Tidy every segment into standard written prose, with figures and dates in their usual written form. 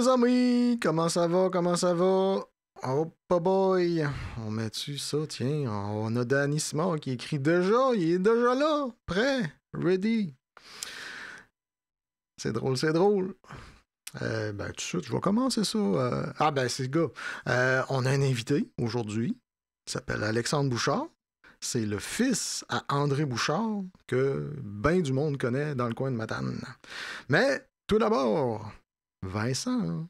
les amis, comment ça va, comment ça va? Oh, boy, on met-tu ça, tiens, on a Danny Simard qui écrit déjà, il est déjà là, prêt, ready. C'est drôle, c'est drôle. Ben, tout de suite, je vais commencer ça. Ah, ben, c'est le gars. On a un invité aujourd'hui, il s'appelle Alexandre Bouchard. C'est le fils à André Bouchard que ben du monde connaît dans le coin de Matane. Mais, tout d'abord, Vincent.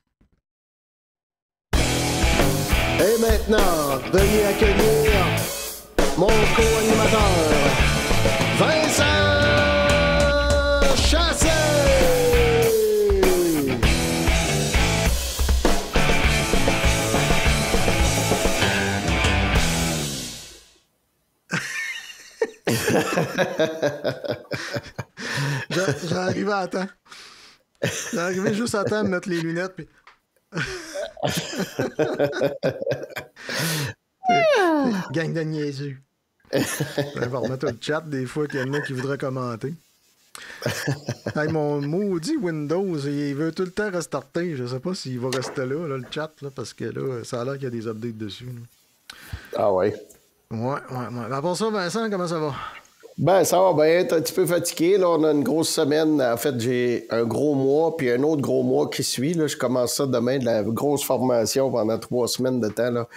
Et maintenant, veuillez accueillir mon co-animateur, Vincent Chassé! J'arrivais à temps. J'arrivais juste à temps de mettre les lunettes. Puis... Gang de niaiseux. On va remettre le chat des fois qu'il y en a qui voudraient commenter. Hey, mon maudit Windows, il veut tout le temps restarter. Je sais pas s'il va rester là, le chat, là, parce que là, ça a l'air qu'il y a des updates dessus. Là. Ah ouais. Ouais. À part ça, Vincent, comment ça va? Ben, ça va bien. T'es un petit peu fatigué. Là, on a une grosse semaine. En fait, j'ai un gros mois, puis un autre gros mois qui suit. Là. Je commence ça demain, de la grosse formation pendant 3 semaines de temps. Là.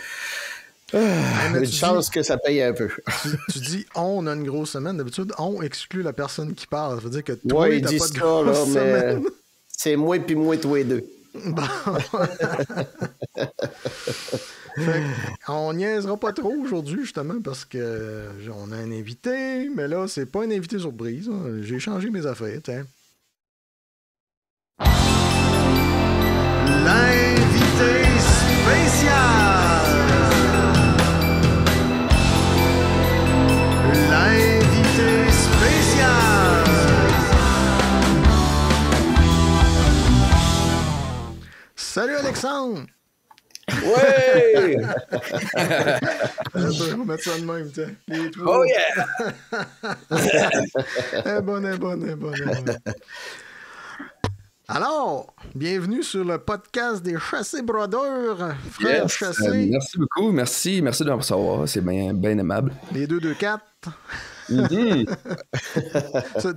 Une chance que ça paye un peu. Tu dis on a une grosse semaine. D'habitude, on exclut la personne qui parle. Ça veut dire que toi, ouais, t'as ils pas disent de ça, grosse là, mais semaine. c'est moi puis moi tous les deux. Bon. Fait on niaisera pas trop aujourd'hui, justement, parce que on a un invité, mais là, c'est pas un invité surprise. Hein. J'ai changé mes affaires, tiens. L'invité spécial! L'invité spécial! Salut Alexandre! Ouais! On va mettre ça de même, tiens. Oh yeah! Bonne. Alors, bienvenue sur le podcast des Chassés Brothers, frère Yes, Chassé. merci beaucoup, merci de me recevoir, c'est bien aimable. Les 2-2-4.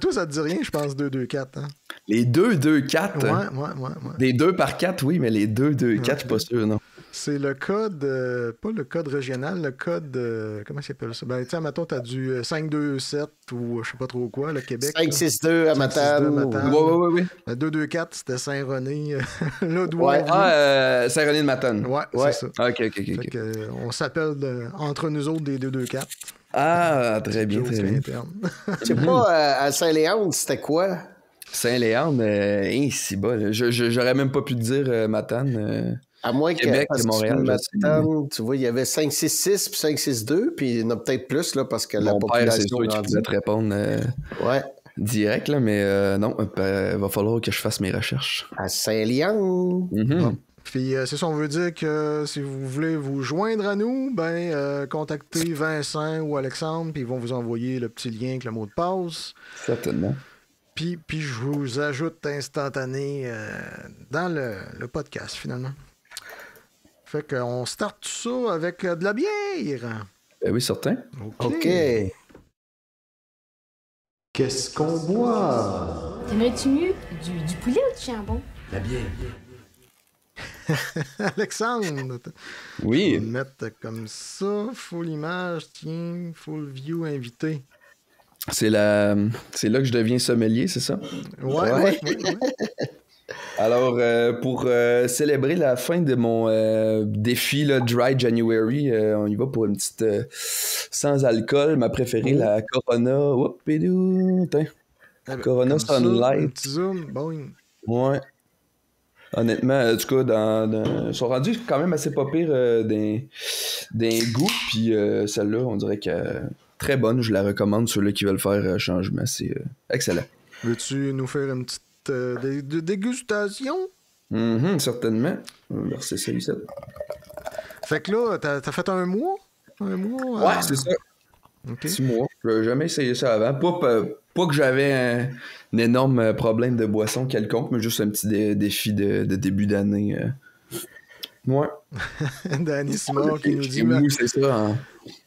Toi, ça te dit rien, je pense, 2-2-4. Hein? Les 2-2-4? Ouais. Des 2 par 4, oui, mais les 2-2-4, je suis pas sûr, non. C'est le code, pas le code régional, le code, comment ça s'appelle ça? Ben, tiens, mettons, t'as du 5-2-7 ou je sais pas trop quoi, le Québec. 5-6-2 à Matane. Oui. Le 2-2-4, c'était Saint-René, l'Audois. Ouais, Saint-René de Matane. Ouais, c'est ça. OK. Fait que, on s'appelle entre nous autres des 2-2-4. Ah, très bien. Je sais pas, à Saint-Léandre, c'était quoi? Saint-Léandre, c'est bas. J'aurais même pas pu te dire Matane. À moins Québec que et Montréal, Matane, tu vois, il y avait 5-6-6 puis 5-6-2, puis il y en a peut-être plus, là, parce que mon la père, population c'est sûr qu'il grandit. pouvait te répondre Ouais. direct, là, mais non, va falloir que je fasse mes recherches. À Saint-Léandre. Bon. Puis c'est ça, on veut dire que si vous voulez vous joindre à nous, contactez Vincent ou Alexandre, puis ils vont vous envoyer le petit lien avec le mot de passe. Certainement. Puis je vous ajoute instantané dans le podcast, finalement. Fait qu'on starte tout ça avec de la bière. Ben oui, certain. OK. Qu'est-ce qu'on boit? T'aimerais-tu mieux du poulet ou du jambon? La bière. Alexandre, Oui. je vais le mettre comme ça, full image, tiens, full view invité. C'est là que je deviens sommelier, c'est ça? Ouais. Alors, pour célébrer la fin de mon défi là, Dry January, on y va pour une petite sans alcool. Ma préférée, la Corona. Corona Sunlight. Un petit zoom, boing. Ouais. Honnêtement, en tout cas, ils sont rendus quand même assez pas pire d'un goût. Puis celle-là, on dirait que très bonne. Je la recommande ceux-là qui veulent faire changement. C'est excellent. Veux-tu nous faire une petite dégustation? Certainement. Merci, ça ici. Fait que là, t'as fait un mois? Ouais, c'est ça. Okay. 6 mois. J'avais jamais essayé ça avant. Pas que j'avais un énorme problème de boisson quelconque, mais juste un petit défi de début d'année. Ouais. Danny Simard qui nous dit... Mou, c'est ça.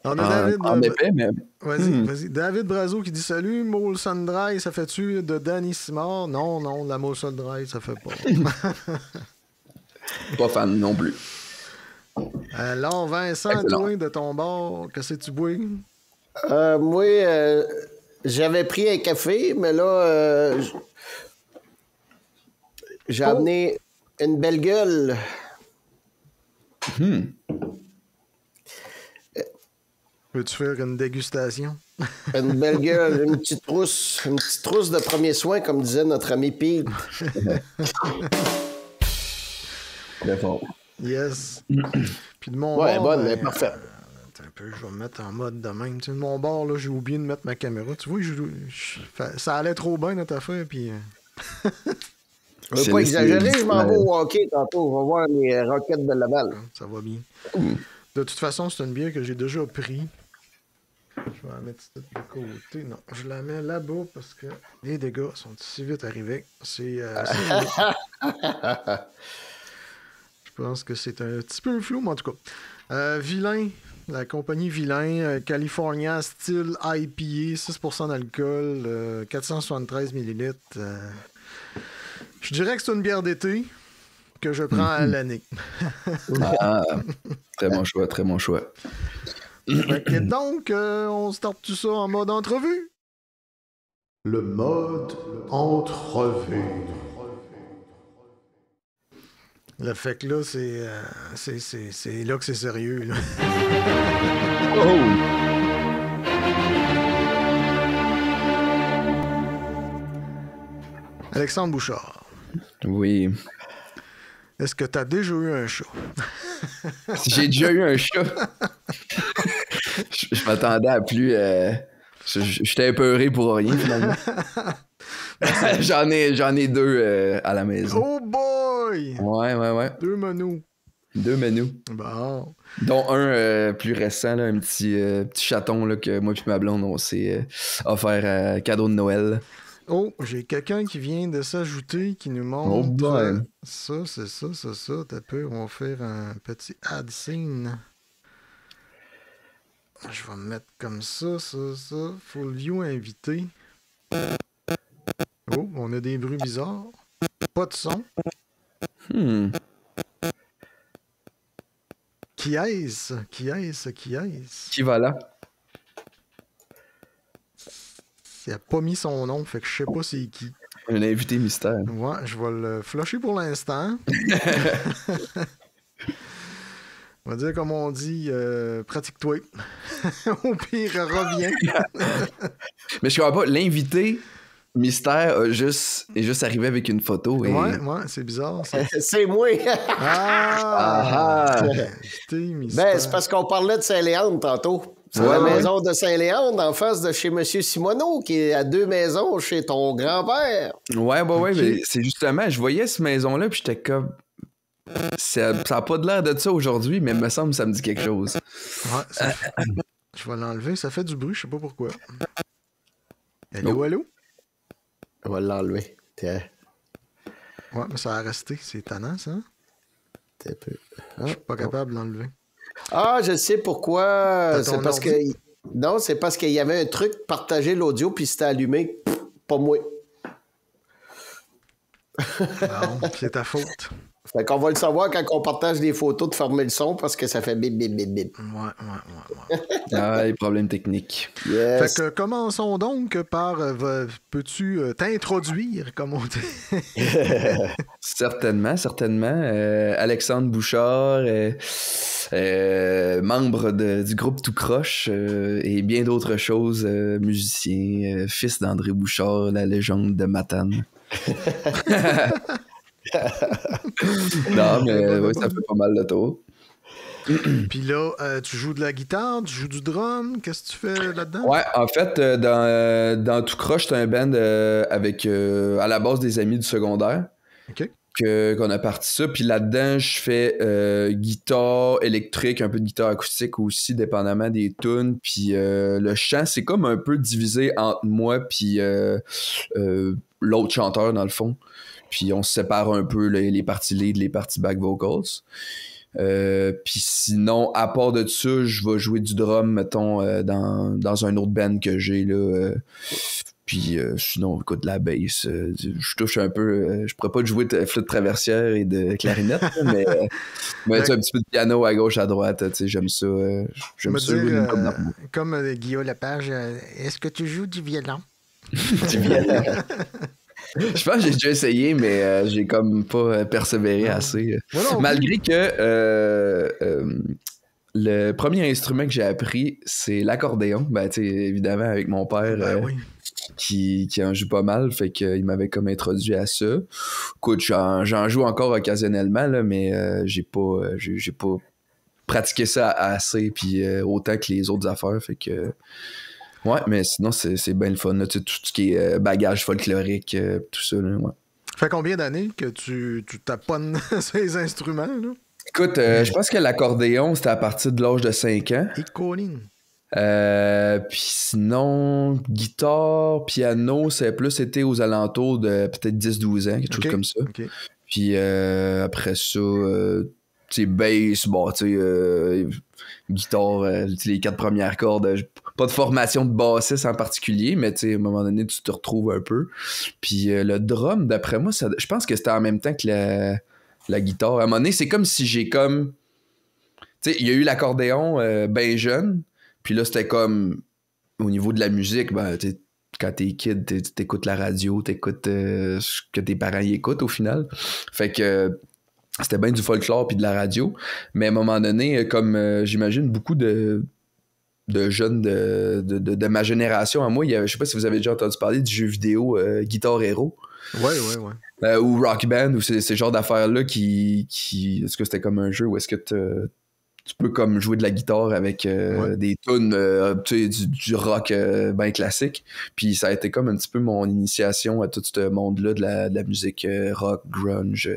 On a David... En épais, mais... Vas-y. David Brazo qui dit « Salut, Molson Dry, ça fait-tu de Danny Simard? » Non, la Molson Dry, ça fait pas. Pas fan non plus. Alors, Vincent, toi, de ton bord, qu'est-ce que tu bois? Moi, j'avais pris un café, mais là, j'ai amené une belle gueule. Veux-tu faire une dégustation? Une belle gueule, une petite trousse de premier soin, comme disait notre ami Pete. Très fort. Yes. Puis de mon Ouais, bord... bonne, mais parfait. Un peu, je vais me mettre en mode de même. Tu sais, de mon bord, là, j'ai oublié de mettre ma caméra. Tu vois, ça allait trop bien notre affaire, puis... Je veux pas exagérer, je m'en vais au hockey tantôt. On va voir les Rockets de Laval. Ça va bien. De toute façon, c'est une bière que j'ai déjà pris. Je vais la mettre de côté. Non, je la mets là-bas parce que les dégâts sont si vite arrivés. Je pense que c'est un petit peu flou, mais en tout cas. Vilain, la compagnie Vilain, California Style IPA, 6% d'alcool, 473 ml. Je dirais que c'est une bière d'été que je prends à l'année. Très bon choix, très bon choix. Et donc, on starte tout ça en mode entrevue. Le mode entrevue. Le fait que là, c'est là que c'est sérieux. Là. Alexandre Bouchard. Oui. Est-ce que tu as déjà eu un chat? J'ai déjà eu un chat. Je m'attendais à plus... J'étais épeuré pour rien, finalement. J'en ai deux à la maison. Oh boy! Ouais. 2 menus. 2 menus. Bon. Dont un plus récent, là, un petit chaton là, que moi et ma blonde, on s'est offert cadeau de Noël. Oh, j'ai quelqu'un qui vient de s'ajouter, qui nous montre... Oh boy! Ça, c'est ça. T'as peu, on va faire un petit add scene. Je vais me mettre comme ça. Full view invité. Oh, on a des bruits bizarres. Pas de son. Qui est-ce? Qui va là? Il a pas mis son nom, fait que je sais pas c'est qui. Un invité mystère. Ouais, je vais le flusher pour l'instant. On va dire comme on dit, pratique-toi. Au pire, reviens. Mais je comprends pas, l'invité mystère est juste arrivé avec une photo. Et... Ouais, c'est bizarre. C'est moi. Invité mystère. Ben, c'est parce qu'on parlait de Saint-Léandre tantôt. C'est la maison de Saint-Léandre en face de chez M. Simoneau, qui est à 2 maisons chez ton grand-père. Ouais, mais c'est justement, je voyais cette maison-là, puis j'étais comme... Ça n'a pas de l'air de ça aujourd'hui, mais il me semble que ça me dit quelque chose. Ouais, je vais l'enlever, ça fait du bruit, je sais pas pourquoi. Allô? On va l'enlever. Tiens. Ouais, mais ça a resté, c'est étonnant, ça. T'es peu. Je suis pas capable de l'enlever. Ah, je sais pourquoi. C'est parce ordi? que... Non, c'est parce qu'il y avait un truc, partager l'audio, puis c'était allumé. Pas moi. Non, c'est ta faute. Fait qu'on va le savoir quand on partage des photos de fermer le son parce que ça fait bip, bip, bip, bip. Ouais. Ah, les problèmes techniques. Yes. Fait que commençons donc par... peux-tu t'introduire, comme on dit? Certainement. Alexandre Bouchard, membre du groupe Tout Croche et bien d'autres choses, musicien, fils d'André Bouchard, la légende de Matane. Non, mais ouais, ça fait pas mal de tour. Puis là, tu joues de la guitare, tu joues du drum, qu'est-ce que tu fais là-dedans? Ouais, en fait, dans Tout Croche, c'est un band avec à la base des amis du secondaire. OK. qu'on a parti ça. Puis là-dedans, je fais guitare électrique, un peu de guitare acoustique aussi, dépendamment des tunes. Puis le chant, c'est comme un peu divisé entre moi puis l'autre chanteur, dans le fond. Puis on se sépare un peu les parties lead, les parties back vocals. Puis sinon, à part de ça, je vais jouer du drum, mettons, dans un autre band que j'ai, là. Puis sinon, écoute, la bass, je touche un peu... je pourrais pas jouer de flûte traversière et de clarinette, là, mais un petit peu de piano à gauche, à droite, tu sais, j'aime ça. J'aime ça jouer comme Guillaume Lepage, est-ce que tu joues du violon? Du violon. Je pense que j'ai déjà essayé, mais j'ai comme pas persévéré assez. Malgré que le premier instrument que j'ai appris, c'est l'accordéon. Ben, tu sais, évidemment, avec mon père qui en joue pas mal, fait qu'il m'avait comme introduit à ça. Écoute, j'en joue encore occasionnellement, là, mais j'ai pas pratiqué ça assez, puis autant que les autres affaires, fait que... Ouais, mais sinon, c'est bien le fun. Là. Tu sais, tout ce qui est bagage folklorique, tout ça. Là, ouais. Ça fait combien d'années que tu taponnes ces instruments? Là? Écoute, je pense que l'accordéon, c'était à partir de l'âge de 5 ans. Et Colin. Puis sinon, guitare, piano, ça a plus été aux alentours de peut-être 10-12 ans, quelque chose comme ça. Okay. Puis après ça, tu sais, bass, bon, tu sais, guitare, les 4 premières cordes, pas de formation de bassiste en particulier, mais tu sais, à un moment donné, tu te retrouves un peu. Puis le drum, d'après moi, je pense que c'était en même temps que la guitare. À un moment donné, c'est comme si j'ai comme... Tu sais, il y a eu l'accordéon ben jeune, puis là, c'était comme... Au niveau de la musique, ben, tu sais, quand t'es kid, t'écoutes la radio, t'écoutes ce que tes parents y écoutent au final. Fait que... C'était bien du folklore puis de la radio. Mais à un moment donné, comme j'imagine beaucoup de jeunes de ma génération à moi, je sais pas si vous avez déjà entendu parler du jeu vidéo Guitar Hero. Ouais. Ou Rock Band, ou ces genres d'affaires-là qui... Est-ce que c'était comme un jeu ou est-ce que tu peux comme jouer de la guitare avec des tunes, tu sais, du rock bien classique. Puis ça a été comme un petit peu mon initiation à tout ce monde-là de la musique rock, grunge,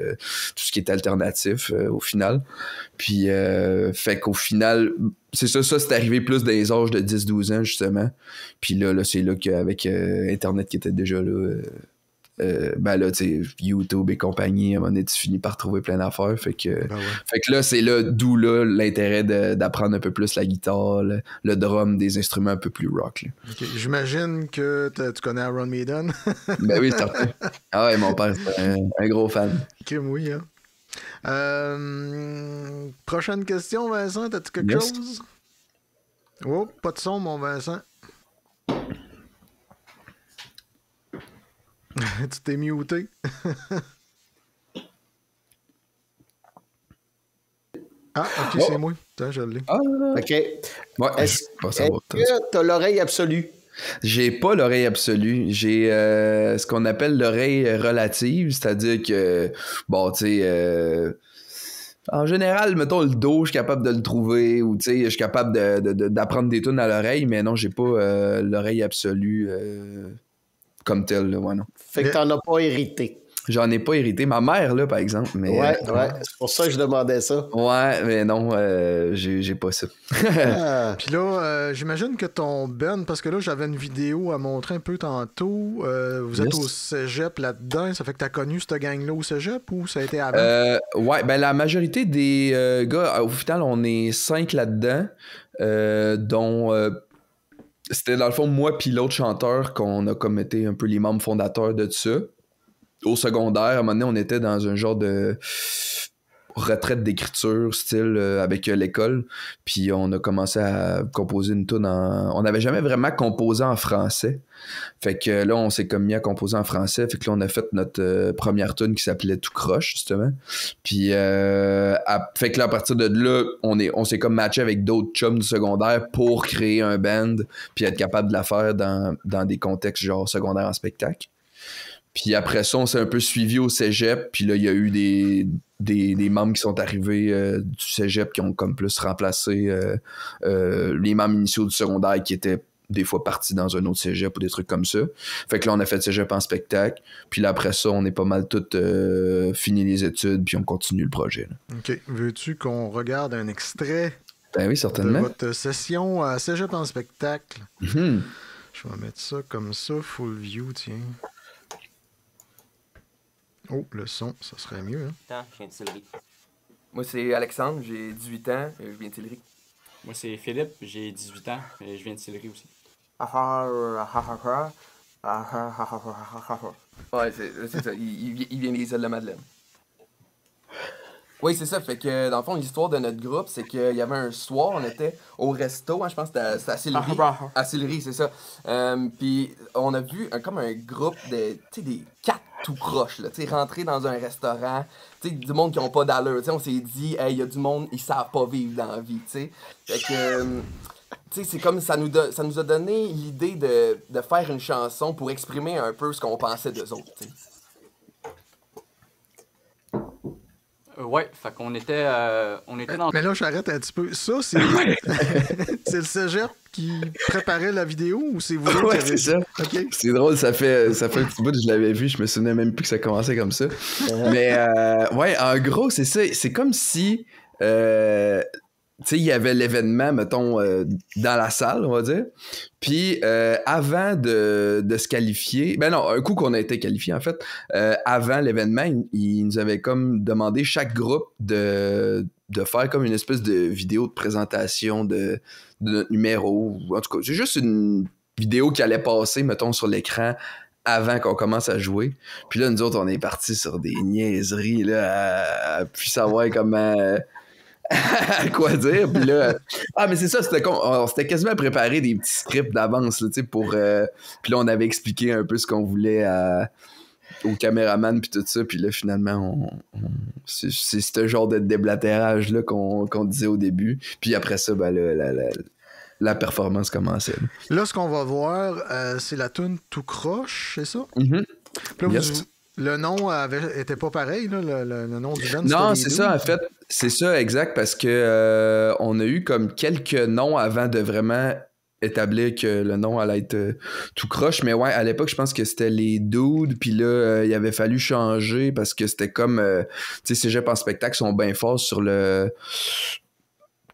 tout ce qui est alternatif au final. Puis fait qu'au final, c'est ça c'est arrivé plus dans les âges de 10-12 ans justement. Puis là c'est là qu'avec Internet qui était déjà là... ben là, tu sais, YouTube et compagnie, à un moment donné, tu finis par trouver plein d'affaires. Fait que là, c'est là d'où là l'intérêt d'apprendre un peu plus la guitare, le drum, des instruments un peu plus rock. Okay. J'imagine que tu connais Iron Maiden. Ben oui, certain. Ah ouais, mon père, c'est un gros fan. Ok, oui, hein. Prochaine question, Vincent, as-tu quelque chose? Oh, pas de son, mon Vincent. Tu t'es muté. Ah, ok, c'est moi. Attends, je l'ai. OK. Ouais, Est-ce que t'as l'oreille absolue? J'ai pas l'oreille absolue. J'ai ce qu'on appelle l'oreille relative, c'est-à-dire que, bon, tu sais... en général, mettons le dos, je suis capable de le trouver, ou tu sais, je suis capable d'apprendre des tunes à l'oreille, mais non, j'ai pas l'oreille absolue comme telle, là, ouais, non. Fait que t'en as pas hérité. J'en ai pas hérité. Ma mère, là, par exemple. Mais, ouais, c'est pour ça que je demandais ça. Ouais, mais non, j'ai pas ça. Puis là, j'imagine que ton Ben, parce que là, j'avais une vidéo à montrer un peu tantôt. Vous êtes au cégep là-dedans. Ça fait que t'as connu cette gang-là au cégep ou ça a été avant? Ouais, ben la majorité des gars, au final, on est 5 là-dedans, dont... c'était dans le fond moi puis l'autre chanteur qu'on a comme été un peu les membres fondateurs de ça. Au secondaire, à un moment donné, on était dans un genre de retraite d'écriture style avec l'école, puis on a commencé à composer une tune on n'avait jamais vraiment composé en français, fait que là on s'est comme mis à composer en français, fait que là on a fait notre première tune qui s'appelait Tout croche justement, puis fait que là à partir de là on s'est comme matché avec d'autres chums du secondaire pour créer un band puis être capable de la faire dans des contextes genre secondaire en spectacle. Puis après ça, on s'est un peu suivi au cégep. Puis là, il y a eu des membres qui sont arrivés du cégep qui ont comme plus remplacé les membres initiaux du secondaire qui étaient des fois partis dans un autre cégep ou des trucs comme ça. Fait que là, on a fait cégep en spectacle. Puis là, après ça, on est pas mal tout fini les études, puis on continue le projet. Là. OK. Veux-tu qu'on regarde un extrait Ben oui, de certainement. votre session à cégep en spectacle? Mhm. Je vais mettre ça comme ça, full view, tiens. Oh, le son, ça serait mieux, hein? Attends, je viens de Sillery. Moi, c'est Alexandre, j'ai 18 ans, je viens de Sillery. Moi, c'est Philippe, j'ai 18 ans et je viens de Sillery aussi. Ouais, c'est ça, il vient des îles de la Madeleine. Oui, c'est ça, fait que dans le fond, l'histoire de notre groupe, c'est qu'il y avait un soir, on était au resto, hein, je pense que c'était à Sillery. À Sillery, c'est ça. Puis on a vu comme un groupe de, tu sais, des 4 tout croches, là, tu sais, rentrer dans un restaurant, tu sais, du monde qui ont pas d'allure, tu sais, on s'est dit, hey, il y a du monde, ils savent pas vivre dans la vie, tu sais. Fait que, tu sais, c'est comme, ça nous a donné l'idée de faire une chanson pour exprimer un peu ce qu'on pensait d'eux autres, tu sais. Ouais, fait qu'on était, dans... Mais là, j'arrête un petit peu. Ça, c'est c'est le cégep qui préparait la vidéo ou c'est vous qui Ouais, avez... c'est ça. OK. C'est drôle, ça fait un petit bout que je l'avais vu, je me souvenais même plus que ça commençait comme ça. Mais ouais, en gros, c'est ça. C'est comme si tu sais, il y avait l'événement, mettons, dans la salle, on va dire. Puis, avant de se qualifier... Ben non, un coup qu'on a été qualifié, en fait, avant l'événement, il nous avait comme demandé chaque groupe de faire comme une espèce de vidéo de présentation de notre numéro. En tout cas, c'est juste une vidéo qui allait passer, mettons, sur l'écran avant qu'on commence à jouer. Puis là, nous autres, on est partis sur des niaiseries, là, à plus savoir comment... quoi dire, puis là mais c'est ça, on s'était quasiment préparé des petits scripts d'avance là, tu sais, pour puis là on avait expliqué un peu ce qu'on voulait au caméraman puis tout ça, puis là finalement c'est ce genre de déblatérage là qu'on disait au début, puis après ça ben là, la performance commençait. Là, ce qu'on va voir, c'est la toune Tout croche, c'est ça? Mm-hmm. Puis là, Yes. le nom était pas pareil, là, le nom du band? Non, c'était c'est les ça, Dudes? en fait. C'est ça, exact, parce que on a eu comme quelques noms avant de vraiment établir que le nom allait être tout croche. Mais ouais, à l'époque, je pense que c'était les Dudes, puis là, il avait fallu changer parce que c'était comme... tu sais, Cégep en spectacle sont bien forts sur le...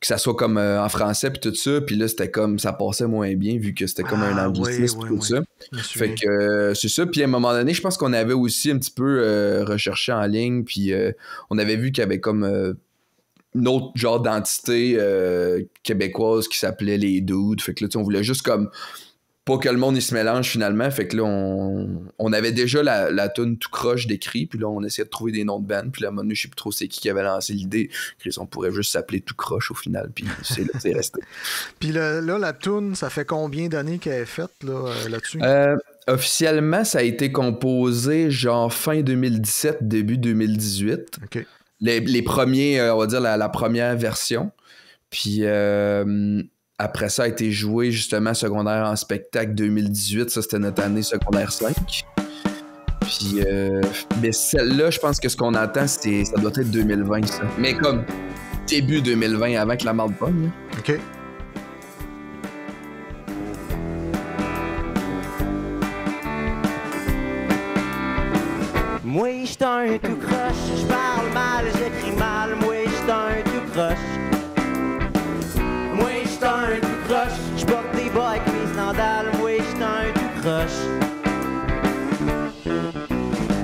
que ça soit comme en français puis tout ça, puis là c'était comme ça passait moins bien vu que c'était comme un anglicisme oui, tout ça. Je me Fait souviens. que c'est ça, puis à un moment donné, je pense qu'on avait aussi un petit peu recherché en ligne, puis on avait vu qu'il y avait comme une autre genre d'entité québécoise qui s'appelait les Dudes. Fait que là, tu sais, on voulait juste comme pas que le monde il se mélange finalement. Fait que là, on avait déjà la toune tout croche d'écrit, puis là, on essayait de trouver des noms de band, puis là, à un moment donné, je sais plus trop c'est qui avait lancé l'idée. Chris, on pourrait juste s'appeler tout croche au final, puis c'est resté. Puis là, la toune, ça fait combien d'années qu'elle est faite là-dessus? Officiellement, ça a été composé genre fin 2017, début 2018. OK. Les premiers, on va dire la première version. Puis après ça a été joué justement secondaire en spectacle 2018. Ça, c'était notre année secondaire 5. Puis mais celle-là, je pense que ce qu'on entend, ça doit être 2020, ça. Mais comme début 2020, avant que la marde pogne. Là. OK. Moi, j'suis un tout croche, j'parle mal, j'écris mal. Moi, j'suis un tout croche. Moi, j'suis un tout croche, j'porte des bas avec mes sandales. Moi, j'suis un tout croche.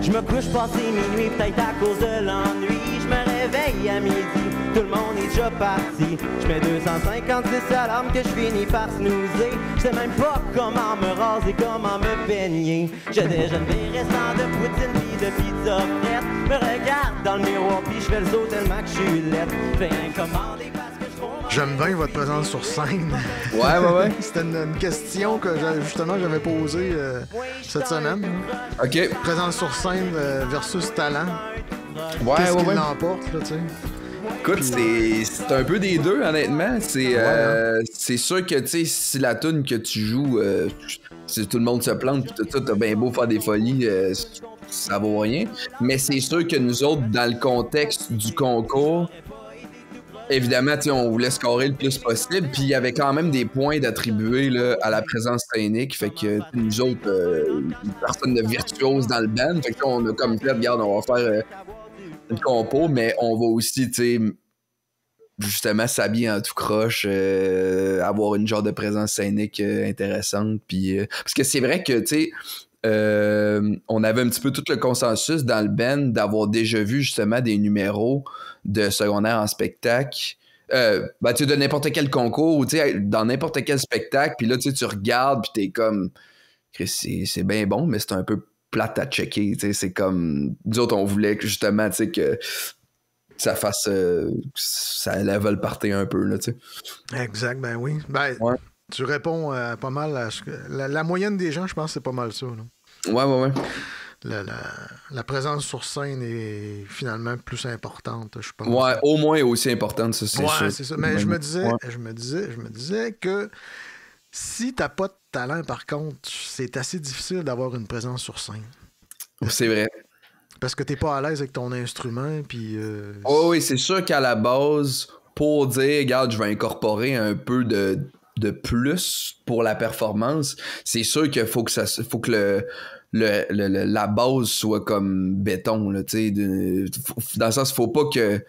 J'me couche passé minuit, peut-être à cause de l'ennui. J'me réveille à midi, tout le monde est déjà parti. J'mets 256 alarmes que j'finis par snoozer. J'sais même pas comment me raser, comment me peigner. J'ai déjà une restant de poutine pis de pizza frette. Me regarde dans le miroir pis j'fais le saut tellement que j'suis laide. J'fais rien commander parce que j'fais... J'aime bien votre présence sur scène. Ouais. C'était une question que justement j'avais posée cette semaine. OK. Présence sur scène versus talent. Ouais, Qu'est-ce qui ouais. l'emporte, là, tu sais? Écoute, c'est un peu des deux, honnêtement. C'est sûr que, tu sais, si la toune que tu joues, si tout le monde se plante pis tout ça, t'as bien beau faire des folies, ça vaut rien. Mais c'est sûr que nous autres, dans le contexte du concours, évidemment, on voulait scorer le plus possible, puis il y avait quand même des points d'attribuer là, à la présence scénique, fait que nous autres, personne de virtuose dans le band, fait qu'on a comme fait, regarde, on va faire une compo, mais on va aussi, justement s'habiller en tout croche, avoir une genre de présence scénique intéressante, puis parce que c'est vrai que, on avait un petit peu tout le consensus dans le band d'avoir déjà vu justement des numéros de secondaire en spectacle. De n'importe quel concours ou dans n'importe quel spectacle, puis là tu regardes, puis t'es comme c'est bien bon, mais c'est un peu plate à checker. C'est comme nous autres, on voulait que justement que ça fasse ça level party un peu là, Exact, ben oui. Ben, ouais. Tu réponds pas mal à ce que... La moyenne des gens, je pense, c'est pas mal ça. Là. Ouais. La présence sur scène est finalement plus importante, je pense. Ouais, au moins aussi importante, ça, c'est sûr. Ouais, c'est ça. Mais je me disais que si t'as pas de talent, par contre, c'est assez difficile d'avoir une présence sur scène. C'est vrai. Parce que t'es pas à l'aise avec ton instrument, puis... oui, c'est sûr qu'à la base, pour dire, regarde, je vais incorporer un peu de plus pour la performance, c'est sûr qu'il faut que la base soit comme béton, là, dans le sens, faut pas que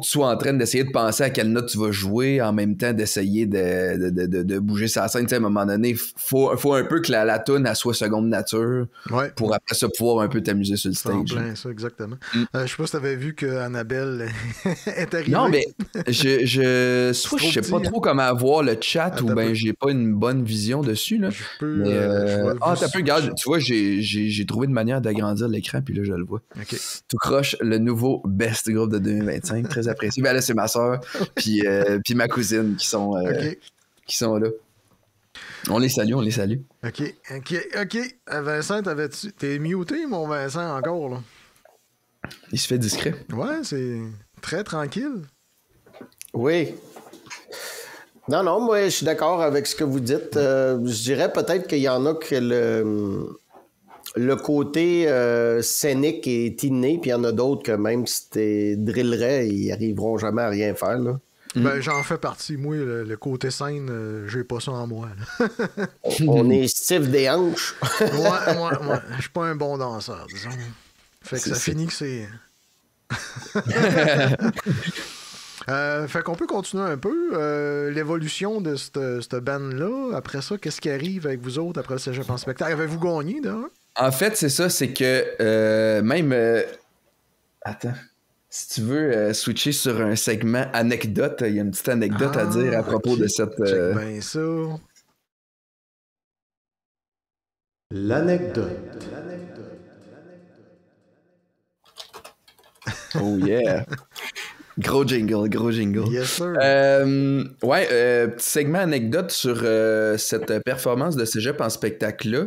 tu sois en train d'essayer de penser à quelle note tu vas jouer en même temps d'essayer de bouger sa scène. À un moment donné, faut un peu que la toune elle soit seconde nature pour après ça pouvoir un peu t'amuser sur le stage. Plein, ça, exactement. Je sais pas si t'avais vu que Annabelle est arrivée. Non, mais je sais pas trop comment voir le chat ou ben j'ai pas une bonne vision dessus. Là. T'as pu, regarde, tu vois, j'ai trouvé une manière d'agrandir l'écran, puis là, je le vois. Okay. Tout croche, le nouveau best groupe de 2025. Très apprécié. Ben là, c'est ma soeur puis ma cousine qui sont là. On les salue. OK. Vincent, t'es muté, mon Vincent, encore, là? Il se fait discret. Ouais, c'est très tranquille. Oui. Non, moi, je suis d'accord avec ce que vous dites. Je dirais peut-être qu'il y en a que le côté scénique est inné, puis il y en a d'autres que même si t'es drillerais, ils arriveront jamais à rien faire, là. Ben, j'en fais partie. Moi, le côté scène, j'ai pas ça en moi. On est stiff des hanches. Moi, je suis pas un bon danseur, disons. Fait que ça finit que c'est... fait qu'on peut continuer un peu. L'évolution de cette band-là. Après ça, qu'est-ce qui arrive avec vous autres après le Cégep en spectacle? Avez-vous gagné, d'ailleurs? En fait, c'est ça, c'est que même... Attends. Si tu veux switcher sur un segment anecdote, il y a une petite anecdote à dire à propos de cette... Check bien ça. L'anecdote. Oh yeah! Gros jingle. Yes, sir. Petit segment anecdote sur cette performance de Cégep en spectacle-là.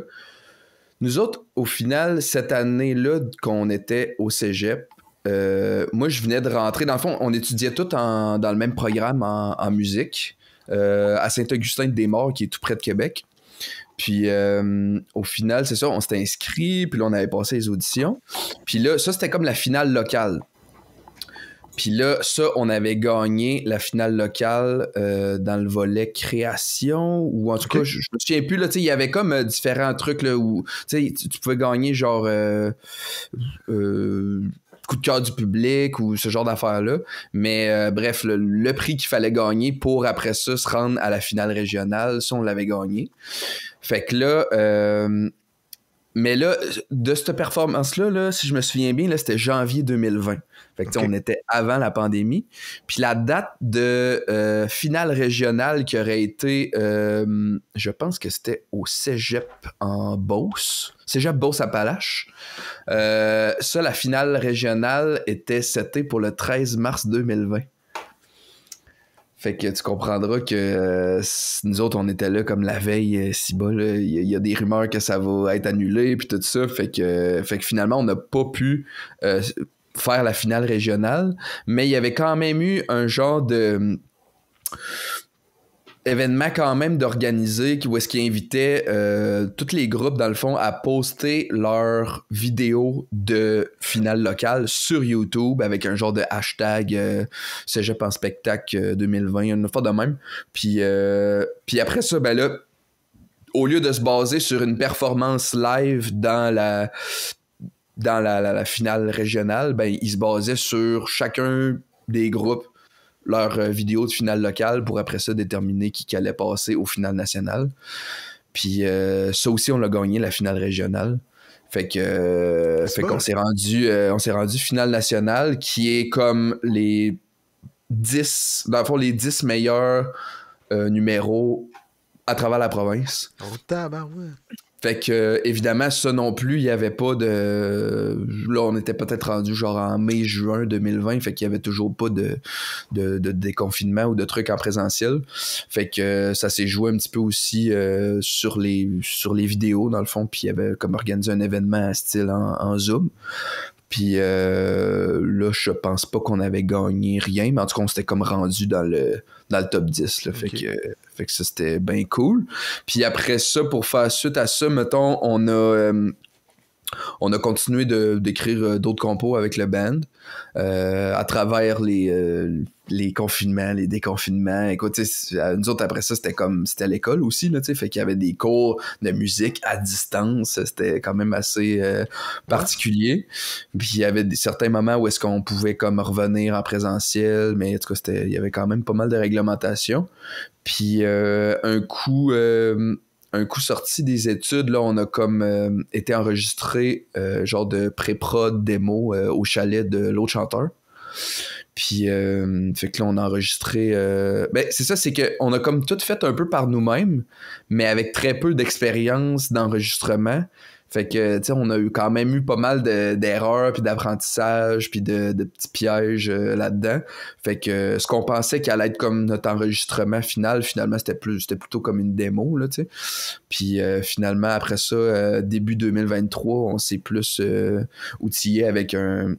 Nous autres, au final, cette année-là qu'on était au Cégep, moi, je venais de rentrer. Dans le fond, on étudiait tous dans le même programme en musique à Saint-Augustin-des-Maures, qui est tout près de Québec. Puis, au final, c'est ça, on s'était inscrit, puis là, on avait passé les auditions. Puis là, ça, c'était comme la finale locale. Puis là, ça, on avait gagné la finale locale dans le volet création, ou en tout cas, je me souviens plus, là, il y avait comme différents trucs là, où tu pouvais gagner genre coup de cœur du public ou ce genre d'affaires-là. Mais bref, le prix qu'il fallait gagner pour après ça se rendre à la finale régionale, ça, on l'avait gagné. Fait que là... mais là, de cette performance-là, là, si je me souviens bien, là, c'était janvier 2020. Fait que on était avant la pandémie. Puis la date de finale régionale qui aurait été, je pense que c'était au Cégep en Beauce. Cégep Beauce-Appalaches. Ça, la finale régionale était setée pour le 13 mars 2020. Fait que tu comprendras que nous autres, on était là comme la veille si bas. Il y a des rumeurs que ça va être annulé puis tout ça. Fait que finalement, on n'a pas pu faire la finale régionale. Mais il y avait quand même eu un genre de... événement quand même d'organiser où est-ce qu'ils invitaient tous les groupes dans le fond à poster leurs vidéos de finale locale sur YouTube avec un genre de hashtag Cégep en spectacle 2020, une fois de même. Puis après ça, ben là, au lieu de se baser sur une performance live dans la finale régionale, ben ils se basaient sur chacun des groupes leur vidéo de finale locale pour après ça déterminer qui allait passer au finale national. Puis ça aussi, on l'a gagné, la finale régionale. Fait qu'on s'est rendu finale nationale, qui est comme les 10, dans le fond, les 10 meilleurs numéros à travers la province. Oh, tabarouette. Fait que, évidemment, ça non plus, il n'y avait pas de... Là, on était peut-être rendu genre en mai-juin 2020, fait qu'il n'y avait toujours pas de déconfinement ou de trucs en présentiel. Fait que ça s'est joué un petit peu aussi sur les vidéos, dans le fond, puis il y avait comme organisé un événement à style en Zoom. Puis là, je pense pas qu'on avait gagné rien, mais en tout cas, on s'était comme rendu dans le top 10. Là. Okay. Fait que ça, c'était bien cool. Puis après ça, pour faire suite à ça, mettons, on a continué d'écrire d'autres compos avec le band à travers les confinements, les déconfinements. Écoute, nous autres, après ça, c'était l'école aussi, là, fait qu'il y avait des cours de musique à distance. C'était quand même assez particulier. Puis il y avait certains moments où est-ce qu'on pouvait comme revenir en présentiel, mais en tout cas, il y avait quand même pas mal de réglementations. Puis un coup sorti des études, là, on a comme été enregistré genre de pré-prod démo au chalet de l'autre chanteur. Puis fait que là, on a enregistré... ben, c'est ça, c'est qu'on a comme tout fait un peu par nous-mêmes, mais avec très peu d'expérience d'enregistrement. Fait que, tu sais, on a quand même eu pas mal d'erreurs, puis d'apprentissage, puis de petits pièges là-dedans. Fait que ce qu'on pensait qu'elle allait être comme notre enregistrement final, finalement, c'était plutôt comme une démo, là, tu sais. Puis finalement, après ça, début 2023, on s'est plus outillé avec un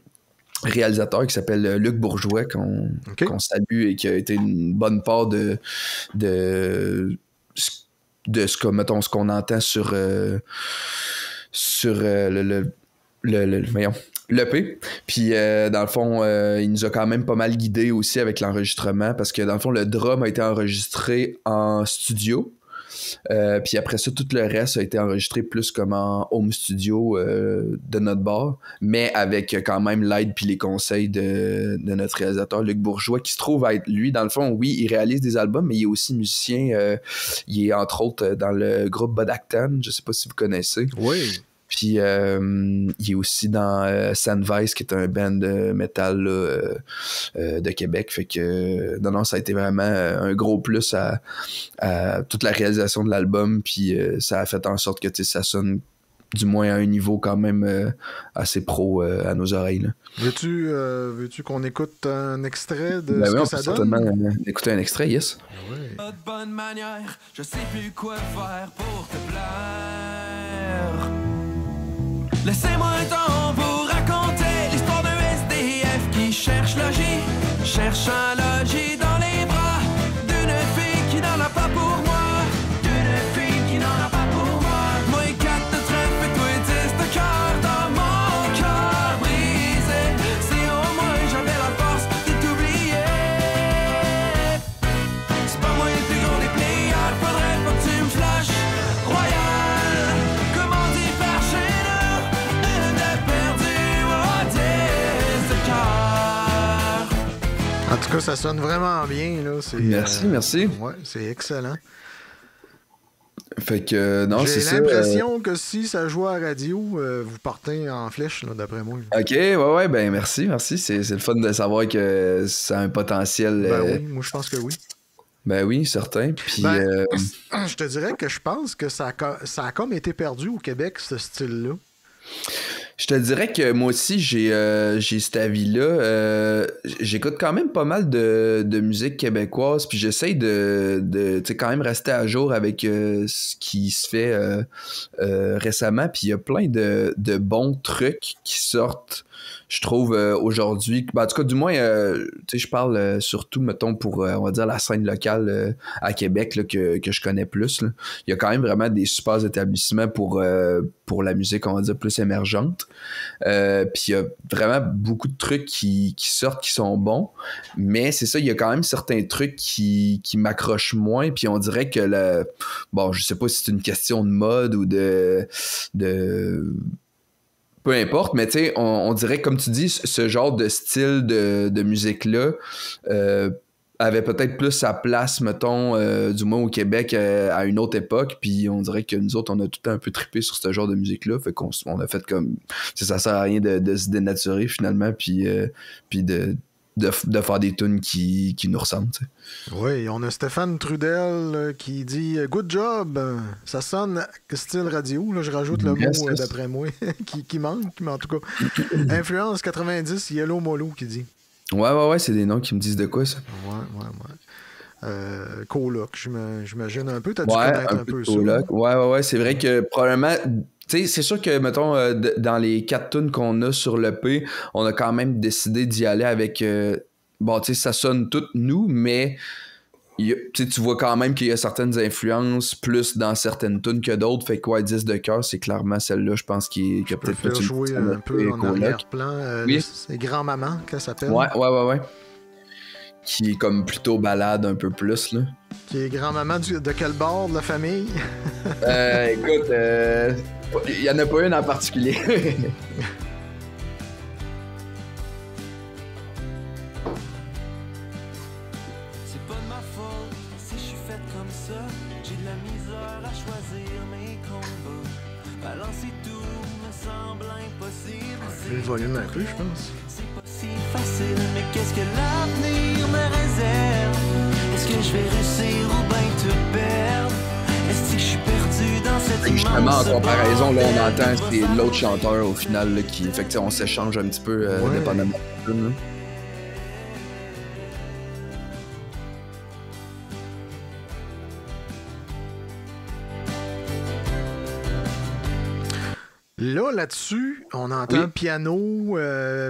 réalisateur qui s'appelle Luc Bourgeois, qu'on salue et qui a été une bonne part de ce que, mettons, ce qu'on entend sur l'EP. Puis dans le fond, il nous a quand même pas mal guidé aussi avec l'enregistrement, parce que dans le fond, le drum a été enregistré en studio. Puis après ça, tout le reste a été enregistré plus comme en home studio de notre bar, mais avec quand même l'aide puis les conseils de notre réalisateur Luc Bourgeois, qui se trouve à être, lui, dans le fond, oui, il réalise des albums, mais il est aussi musicien. Il est entre autres dans le groupe Bodactan, je sais pas si vous connaissez. Oui. Puis il est aussi dans Sandvice, qui est un band de métal de Québec. Fait que non, ça a été vraiment un gros plus à toute la réalisation de l'album. Puis ça a fait en sorte que ça sonne du moins à un niveau quand même assez pro à nos oreilles. Là. Veux-tu qu'on écoute un extrait de ce que on ça peut donne? certainement écouter un extrait, yes. Ouais. Pas de bonne manière, je sais plus quoi faire pour te plaire. Laissez-moi un temps pour raconter l'histoire d'un SDF qui cherche logis, cherche un logis dans les bras d'une fille qui n'en a pas pour moi, d'une fille qui n'en a pas pour moi. Moi et 4 de trèfle et toi et 10 de cœur dans mon cœur brisé. Si au moins j'avais la force de t'oublier. C'est pas moi le plus gros des players, faudrait pas que tu me flashes. Royal, comment dire par chez nous? En tout cas, ça sonne vraiment bien. Là. Merci. Ouais, c'est excellent. Fait que, non, c'est ça. J'ai l'impression que si ça jouait à la radio, vous partez en flèche, là, d'après moi. OK, ouais, ben merci. C'est le fun de savoir que ça a un potentiel. Ben oui, moi je pense que oui. Ben oui, certain. Puis, je te dirais que je pense que ça a comme été perdu au Québec, ce style-là. Je te dirais que moi aussi, j'ai cet avis-là. J'écoute quand même pas mal de musique québécoise, puis j'essaye de quand même rester à jour avec ce qui se fait récemment. Puis il y a plein de bons trucs qui sortent je trouve aujourd'hui, en tout cas du moins, je parle surtout, mettons, pour, on va dire, la scène locale à Québec là, que je connais plus. Là. Il y a quand même vraiment des super établissements pour la musique, on va dire, plus émergente. Puis il y a vraiment beaucoup de trucs qui sortent, qui sont bons, mais c'est ça, il y a quand même certains trucs qui m'accrochent moins, puis on dirait que bon, je sais pas si c'est une question de mode ou de peu importe, mais tu sais, on dirait, comme tu dis, ce genre de style de musique-là avait peut-être plus sa place, mettons, du moins au Québec à une autre époque, puis on dirait que nous autres, on a tout le temps un peu trippé sur ce genre de musique-là, fait qu'on a fait comme... Ça sert à rien de se dénaturer, finalement, puis de faire des tunes qui nous ressemblent, tu sais. Oui, on a Stéphane Trudel qui dit « Good job! Ça sonne style radio. » Là, je rajoute le mot d'après moi qui manque, mais en tout cas. Influence 90, Yellow Molo qui dit. Ouais, c'est des noms qui me disent de quoi, ça. Ouais. Coloc, j'imagine un peu. T'as dû connaître un peu Coloc. ça. Ouais, c'est vrai que probablement... Tu sais, c'est sûr que, mettons, dans les 4 tunes qu'on a sur l'EP, on a quand même décidé d'y aller avec... bon, tu sais, ça sonne toutes nous, mais tu vois quand même qu'il y a certaines influences plus dans certaines tunes que d'autres. Fait que, 10 de cœur, c'est clairement celle-là, je pense, qui a peut-être fait jouer un peu en arrière-plan. Oui. C'est Grand-Maman, qu'elle s'appelle. Ouais. Qui est comme plutôt balade un peu plus, là. Qui est Grand-Maman de quel bord de la famille? Écoute, il y en a pas une en particulier. Le volume un peu, je pense. C'est pas si facile, mais qu'est-ce que l'avenir me réserve? Est-ce que je vais réussir ou bien te perdre? Est-ce que je suis perdu dans cette immense... Justement, en comparaison, là, on entend c'est l'autre chanteur au final là, qui... Fait que on s'échange un petit peu dépendamment de la. Là-dessus, on entend piano,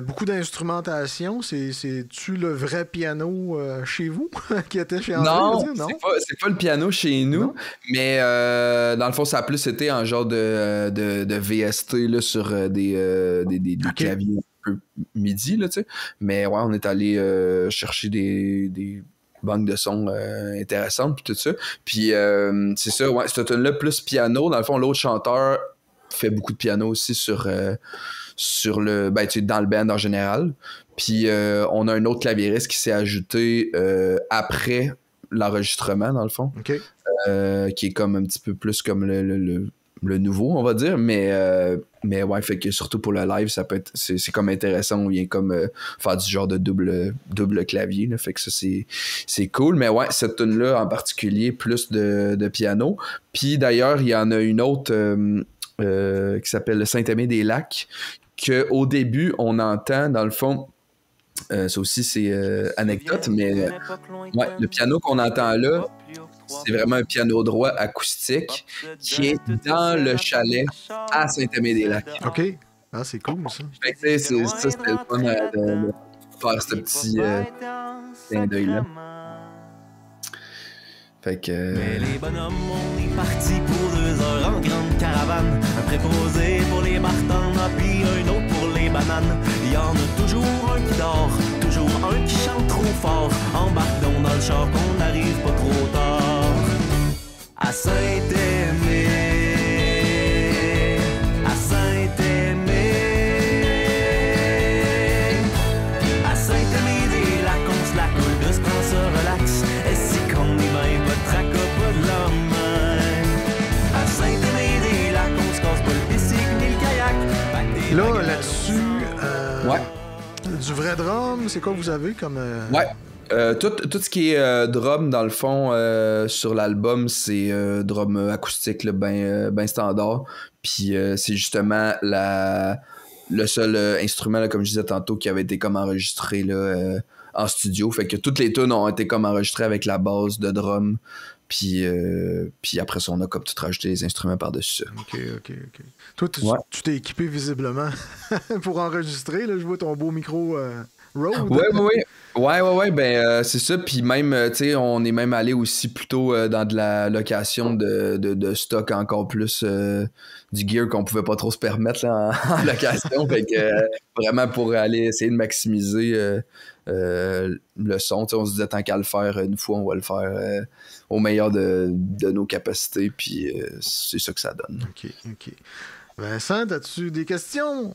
beaucoup d'instrumentation. C'est-tu le vrai piano chez vous qui était chez André? Non, c'est pas le piano chez nous, non. Mais dans le fond, ça a plus été un genre de VST là, sur des claviers un peu MIDI, là, tu sais. Mais ouais, on est allé chercher des banques de sons intéressantes puis tout ça. Puis c'est ça, ouais, cette tune-là plus piano. Dans le fond, l'autre chanteur fait beaucoup de piano aussi sur le dans le band en général. Puis on a un autre claviériste qui s'est ajouté après l'enregistrement, dans le fond. Okay. Qui est comme un petit peu plus comme le nouveau, on va dire, mais ouais, fait que surtout pour le live, ça peut être c'est comme intéressant, on vient comme faire du genre de double clavier, là, fait que ça c'est cool, mais ouais, cette tune là en particulier, plus de piano. Puis d'ailleurs, il y en a une autre qui s'appelle le Saint-Aimé-des-Lacs, qu'au début, on entend, dans le fond, ça aussi c'est anecdote, mais ouais, le piano qu'on entend là, c'est vraiment un piano droit acoustique qui est dans le chalet à Saint-Aimé-des-Lacs. OK. Ah, c'est cool, ça. Fait que c'était le fun de faire ce petit clin d'œil-là. Fait que... Mais les bonhommes, on est partis pour 2 heures en grande caravane. Un préposé pour les martins, puis un autre pour les bananes. Il y en a toujours un qui dort, toujours un qui chante trop fort. Embarque donc dans le char qu'on n'arrive pas trop tard. À Saint-Aimé, à Saint-Aimé, à Saint-Aimé-des-Lacs, on se la coule de se prendre ça relax. Et si qu'on y va, pas de trac, pas de lendemain. À Saint-Aimé-des-Lacs, on se casse pas le bicycle ni le kayak. Là-dessus, ouais. Du vrai drum, c'est quoi vous avez comme... Ouais. Tout ce qui est drum, dans le fond, sur l'album, c'est drum acoustique, ben standard. Puis c'est justement le seul instrument, là, comme je disais tantôt, qui avait été comme enregistré là, en studio. Fait que toutes les tunes ont été comme enregistrées avec la base de drum. Puis après ça, on a comme tout rajouté les instruments par-dessus ça. OK. Toi, tu t'es équipé visiblement pour enregistrer. Là, je vois ton beau micro Rode. Ouais, ben c'est ça. Puis même, tu sais, on est même allé aussi plutôt dans de la location de stock encore plus du gear qu'on pouvait pas trop se permettre là, en location. Fait que vraiment pour aller essayer de maximiser le son. On se disait tant qu'à le faire une fois, on va le faire au meilleur de nos capacités. Puis c'est ça que ça donne. OK. Vincent, as-tu des questions?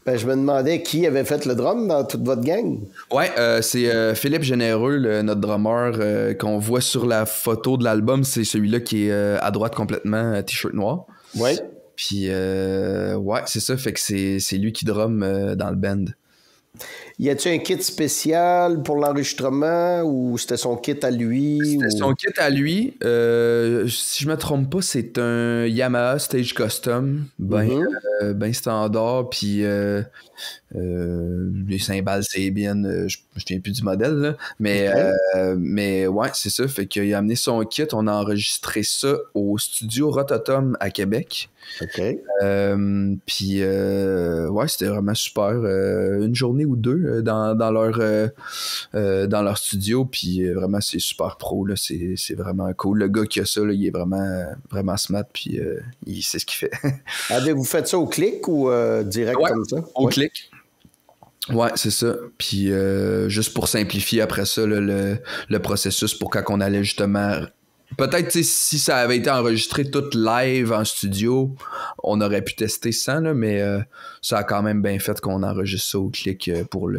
Ben, je me demandais qui avait fait le drum dans toute votre gang. Ouais, c'est Philippe Généreux, notre drummer, qu'on voit sur la photo de l'album. C'est celui-là qui est à droite complètement, t-shirt noir. Ouais. Puis, ouais, c'est ça. Fait que c'est lui qui drum dans le band. Y a-tu un kit spécial pour l'enregistrement ou c'était son kit à lui? C'était son kit à lui. Si je me trompe pas, c'est un Yamaha Stage Custom. Ben standard. Puis les cymbales, c'est bien. Je me souviens plus du modèle, là. Mais ouais, c'est ça. Fait qu'il a amené son kit. On a enregistré ça au studio Rototom à Québec. OK. Puis ouais, c'était vraiment super. Une journée ou deux dans leur studio. Puis vraiment, c'est super pro. Là. C'est vraiment cool. Le gars qui a ça, là, il est vraiment smart. Puis il sait ce qu'il fait. Avez-vous fait ça au clic ou direct comme ça? Au clic. Ouais, c'est ça. Puis juste pour simplifier après ça là, le processus pour quand on allait justement... Peut-être si ça avait été enregistré tout live en studio, on aurait pu tester ça, là, mais ça a quand même bien fait qu'on enregistre ça au clic pour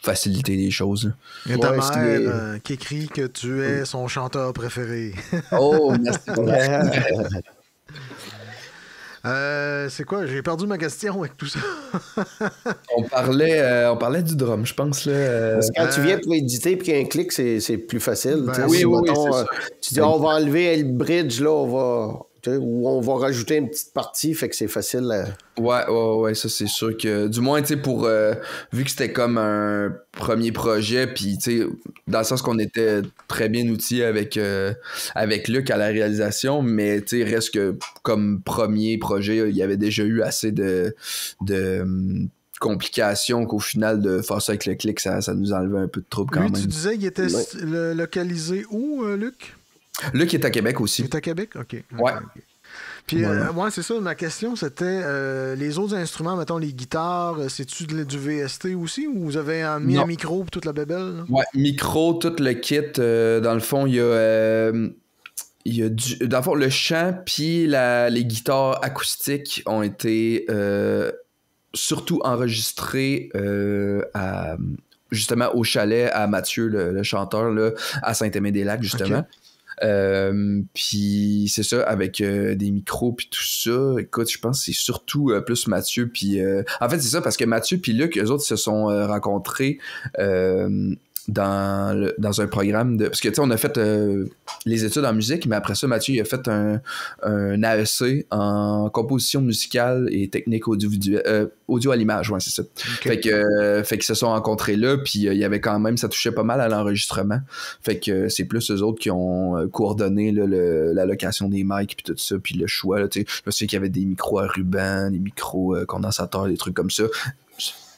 faciliter les choses. Il y a ta mère qui écrit que tu es son chanteur préféré. Oh, merci. C'est quoi? J'ai perdu ma question avec tout ça. on parlait du drum, je pense. Là, Parce que quand tu viens pour éditer et qu'il y a un clic, c'est plus facile. Oui, tu dis, on va enlever le bridge, là, ou on va rajouter une petite partie, fait que c'est facile. Ouais, ça c'est sûr que, du moins, tu sais, pour, vu que c'était comme un premier projet, puis tu sais, dans le sens qu'on était très bien outillés avec Luc à la réalisation, mais tu sais, reste que comme premier projet, il y avait déjà eu assez de complications qu'au final de faire ça avec le clic, ça nous enlevait un peu de trouble quand même. Tu disais qu'il était localisé où, Luc? Luc est à Québec aussi. Il est à Québec? OK. Ouais. Puis, moi, c'est ça, ma question, c'était les autres instruments, mettons les guitares, c'est-tu du VST aussi ou vous avez mis un micro pour toute la bébelle? Là? Ouais, micro, tout le kit. Dans le fond, il y a dans le fond, le chant puis les guitares acoustiques ont été surtout enregistrés justement au chalet à Mathieu, le chanteur, là, à Saint-Aimé-des-Lacs, justement. Okay. Puis c'est ça, avec des micros puis tout ça. Écoute, je pense que c'est surtout plus Mathieu puis en fait c'est ça parce que Mathieu puis Luc, eux autres se sont rencontrés dans un programme de... Parce que tu sais, on a fait les études en musique, mais après ça, Mathieu il a fait un AEC en composition musicale et technique audio à l'image, ouais, c'est ça. Okay. Fait qu'ils se sont rencontrés là, puis il y avait quand même, ça touchait pas mal à l'enregistrement. Fait que c'est plus eux autres qui ont coordonné là, la location des mics puis tout ça, puis le choix, là, tu sais. Je sais qu'il y avait des micros à ruban, des micros condensateurs, des trucs comme ça.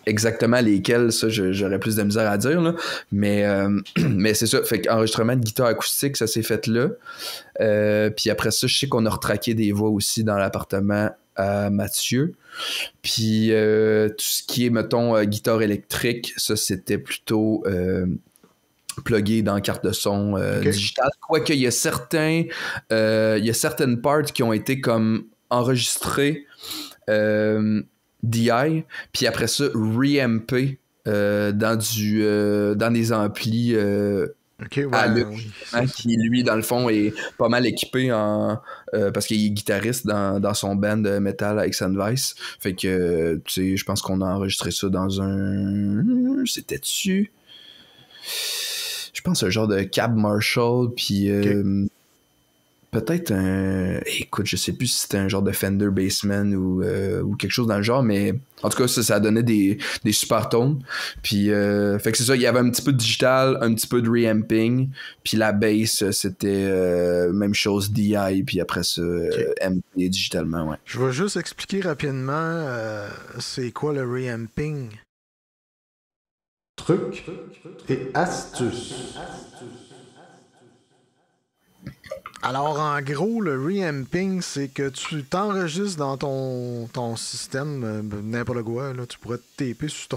Exactement lesquels, ça, j'aurais plus de misère à dire, là. Mais c'est ça. Fait qu'enregistrement de guitare acoustique, ça s'est fait là. Puis après ça, je sais qu'on a retraqué des voix aussi dans l'appartement à Mathieu. Puis tout ce qui est, mettons, guitare électrique, ça, c'était plutôt plugué dans carte de son digitale. Quoique, il y a certaines parts qui ont été comme enregistrées DI, puis après ça, re-MP dans des amplis à Luc, qui lui, dans le fond, est pas mal équipé parce qu'il est guitariste dans son band de metal avec Sunvice. Fait que, tu sais, je pense qu'on a enregistré ça dans un... C'était-tu? Je pense un genre de cab Marshall, puis... peut-être écoute, je sais plus si c'était un genre de Fender Bassman ou quelque chose dans le genre, mais en tout cas, ça donnait des super tones. Puis, fait que c'est ça, il y avait un petit peu de digital, un petit peu de reamping, puis la bass, c'était même chose DI, puis après ça, MP digitalement, ouais. Je vais juste expliquer rapidement c'est quoi le reamping. Trucs et astuces. Alors, en gros, le reamping, c'est que tu t'enregistres dans ton système, n'importe quoi, là, tu pourrais te taper sur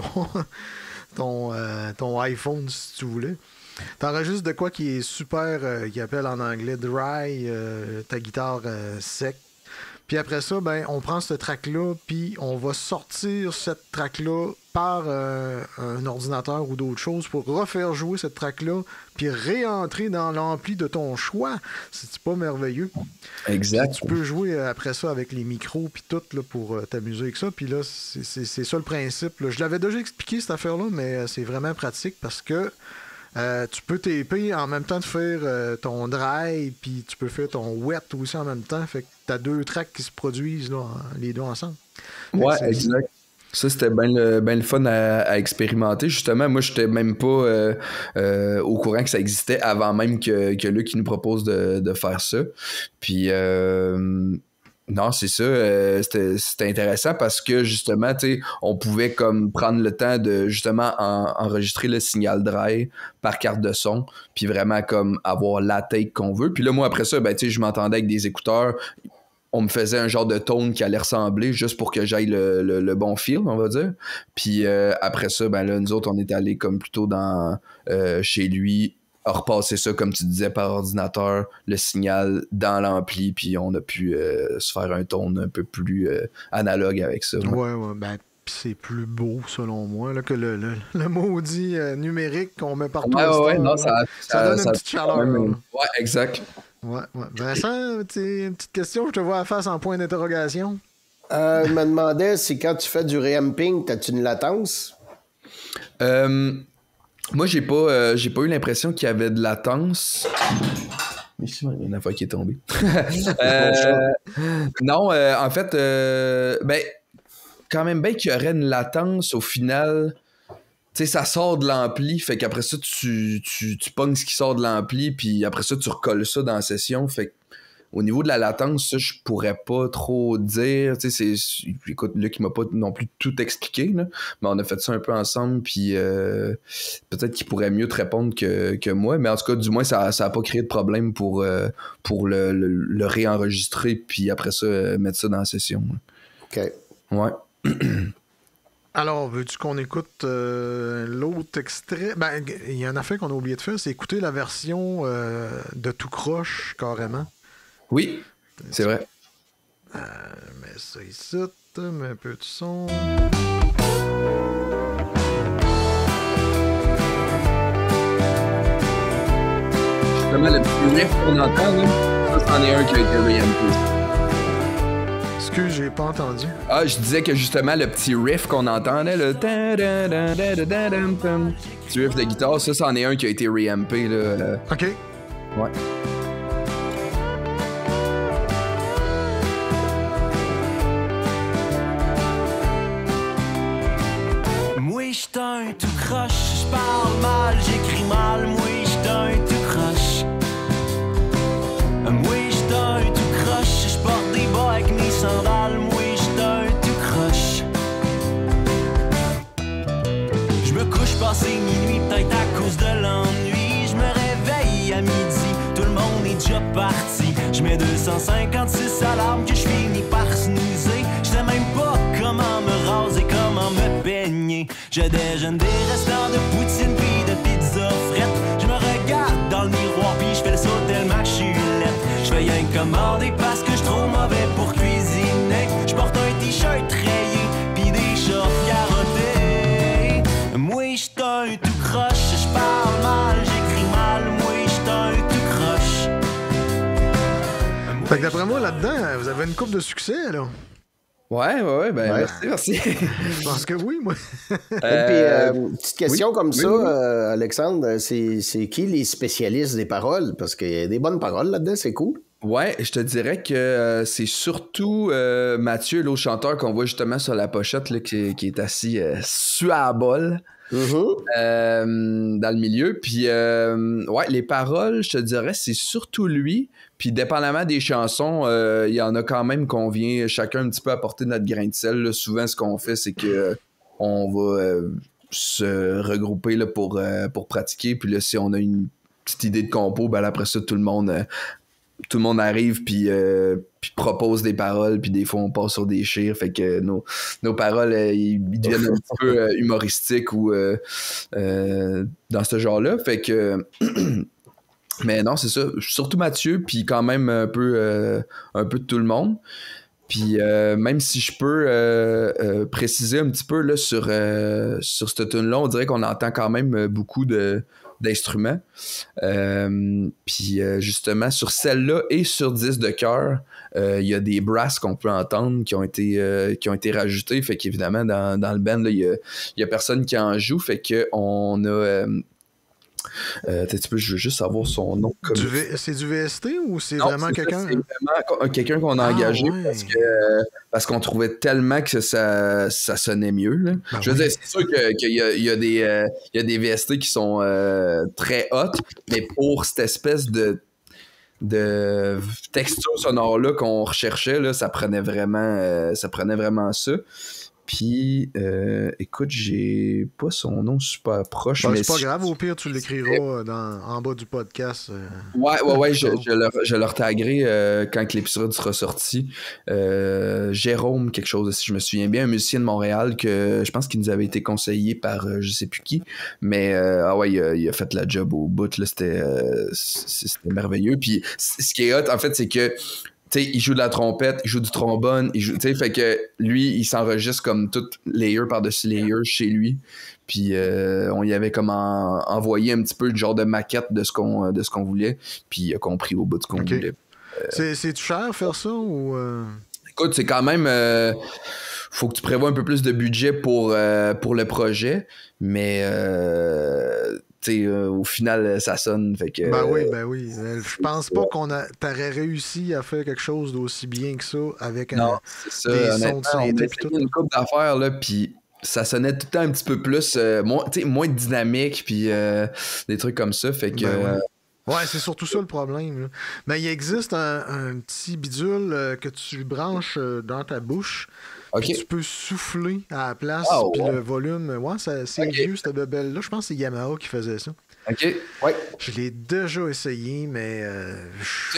ton iPhone, si tu voulais. T'enregistres de quoi qui est super, qui appelle en anglais dry, ta guitare sec. Puis après ça, ben, on prend ce track-là, puis on va sortir cette track-là par un ordinateur ou d'autres choses pour refaire jouer cette track-là, puis réentrer dans l'ampli de ton choix. C'est pas merveilleux? Exact. Puis tu peux jouer après ça avec les micros, puis tout, là, pour t'amuser avec ça. Puis là, c'est ça le principe, là. Je l'avais déjà expliqué, cette affaire-là, mais c'est vraiment pratique parce que tu peux taper en même temps de faire ton dry, puis tu peux faire ton wet aussi en même temps. Fait que t'as deux tracks qui se produisent, là, les deux ensemble. Ouais, exact. Ça, c'était bien le fun à expérimenter. Justement, moi, j'étais même pas au courant que ça existait avant même que Luc il nous propose de faire ça. Puis, non, c'est ça. C'était intéressant parce que, justement, tu sais, on pouvait comme prendre le temps de, justement, enregistrer le signal dry par carte de son, puis vraiment comme avoir la take qu'on veut. Puis là, moi, après ça, ben, tu sais, je m'entendais avec des écouteurs. On me faisait un genre de tone qui allait ressembler juste pour que j'aille le bon feel, on va dire. Puis après ça, ben là, nous autres, on est allés comme plutôt dans chez lui, repasser ça, comme tu disais, par ordinateur, le signal dans l'ampli, puis on a pu se faire un tone un peu plus analogue avec ça. Ouais, ben c'est plus beau, selon moi, là, que le maudit numérique qu'on met partout. Ouais, non, ça donne une petite chaleur. Ouais, exact. Ouais. Vincent, une petite question, je te vois à face en point d'interrogation. Je me demandais si quand tu fais du reamping, t'as-tu une latence? Moi, j'ai pas eu l'impression qu'il y avait de latence. Mais il y a une fois qui est tombée. Non, en fait, ben, quand même bien qu'il y aurait une latence au final. Tu sais, ça sort de l'ampli, fait qu'après ça, tu pognes ce qui sort de l'ampli, puis après ça, tu recolles ça dans la session. Fait que, au niveau de la latence, ça, je pourrais pas trop dire. Tu sais, écoute, Luc, il m'a pas non plus tout expliqué, là, mais on a fait ça un peu ensemble, puis peut-être qu'il pourrait mieux te répondre que moi, mais en tout cas, du moins, ça a pas créé de problème pour le réenregistrer, puis après ça, mettre ça dans la session. OK. Ouais. Alors, veux-tu qu'on écoute l'autre extrait? Ben, il y a un affaire qu'on a oublié de faire, c'est écouter la version de tout croche, carrément. Oui, c'est vrai. Mets ça ici, mets un peu de son. Justement, le petit riff qu'on entend, là, ça, c'en est un qui a été reampé. Excuse, j'ai pas entendu. Ah, je disais que justement, le petit riff qu'on entendait, le petit riff de guitare, ça, c'en est un qui a été reampé, là. OK. Ouais. Moi, j'suis un tout croche, j'parle mal, j'écris mal, moi, j'suis un tout croche. Moi, j'suis un tout croche, j'porte des bas avec mes sandales, moi, j'suis un tout croche. J'me couche passé minuit, peut-être à cause de l'ennui. J'me réveille à midi, tout le monde est déjà parti. J'mets 256 alarmes que j'finis par snoozer. J'sais même pas comment me raser, comment me baigner. Je déjeune des restants de poutine pis de pizza frette. Je me regarde dans le miroir pis je fais le saut tellement que je suis laide. Je fais rien que commander parce que je suis trop mauvais pour cuisiner. Je porte un t-shirt rayé pis des shorts garottés. Moi j'suis un tout croche, je parle mal, j'écris mal. Moi j'suis un tout croche. Fait que d'après moi, là-dedans, vous avez une coupe de succès, là. Ouais, ben merci. Je pense que oui, moi. Petite question oui, comme ça, oui. Alexandre, c'est qui les spécialistes des paroles? Parce qu'il y a des bonnes paroles là-dedans, c'est cool. Ouais, je te dirais que c'est surtout Mathieu, l'autre chanteur qu'on voit justement sur la pochette, là, qui est assis suabole dans le milieu. Puis, ouais, les paroles, je te dirais, c'est surtout lui. Puis, dépendamment des chansons, il y en a quand même qu'on vient chacun un petit peu apporter notre grain de sel. Là. Souvent, ce qu'on fait, c'est que on va se regrouper là, pour pratiquer. Puis là, si on a une petite idée de compo, ben après ça, tout le monde arrive puis propose des paroles, puis des fois on passe sur des chires, fait que nos paroles ils deviennent un petit peu humoristiques ou dans ce genre-là, fait que mais non, c'est ça, surtout Mathieu, puis quand même un peu de tout le monde. Puis même si je peux préciser un petit peu là, sur cette tune-là, on dirait qu'on entend quand même beaucoup d'instruments. Puis justement, sur celle-là et sur 10 de cœur, il y a des brasses qu'on peut entendre qui ont été rajoutés. Fait qu'évidemment, dans le band, il y a personne qui en joue. Fait qu'on a... je veux juste savoir son nom. C'est du VST ou c'est vraiment quelqu'un? C'est vraiment quelqu'un qu'on a engagé parce qu'on trouvait tellement que ça sonnait mieux. Là. Je veux dire, c'est sûr qu'il y a des VST qui sont très hot, mais pour cette espèce de texture sonore-là qu'on recherchait, là, ça prenait vraiment ça. Puis, écoute, j'ai pas son nom super proche. Mais c'est pas grave, au pire, tu l'écriras en bas du podcast. Ouais, je le retaguerai quand l'épisode sera sorti. Jérôme, quelque chose, si je me souviens bien, un musicien de Montréal que je pense qu'il nous avait été conseillé par je sais plus qui. Mais, il a fait la job au bout, là, c'était merveilleux. Puis, ce qui est hot, en fait, c'est que t'sais, il joue de la trompette, il joue du trombone, fait que lui, il s'enregistre comme tout layer par-dessus layer chez lui. Puis on y avait comme envoyé un petit peu le genre de maquette de ce qu'on voulait. Puis il a compris au bout de ce qu'on voulait. C'est-tu cher faire ça ou Écoute, c'est quand même... faut que tu prévois un peu plus de budget pour le projet, mais... au final, ça sonne. Fait que, Ben oui. Je pense pas t'aurais réussi à faire quelque chose d'aussi bien que ça avec des sons de synthé pis tout. Une couple d'affaires, là, puis ça sonnait tout le temps un petit peu plus, moins dynamique, puis des trucs comme ça. Fait que... Ouais, c'est surtout ça le problème. Là. Mais il existe un petit bidule que tu branches dans ta bouche. Okay. Tu peux souffler à la place, puis le volume. Ouais, c'est vieux, cette bebelle-là. Je pense que c'est Yamaha qui faisait ça. OK, ouais. Je l'ai déjà essayé, mais...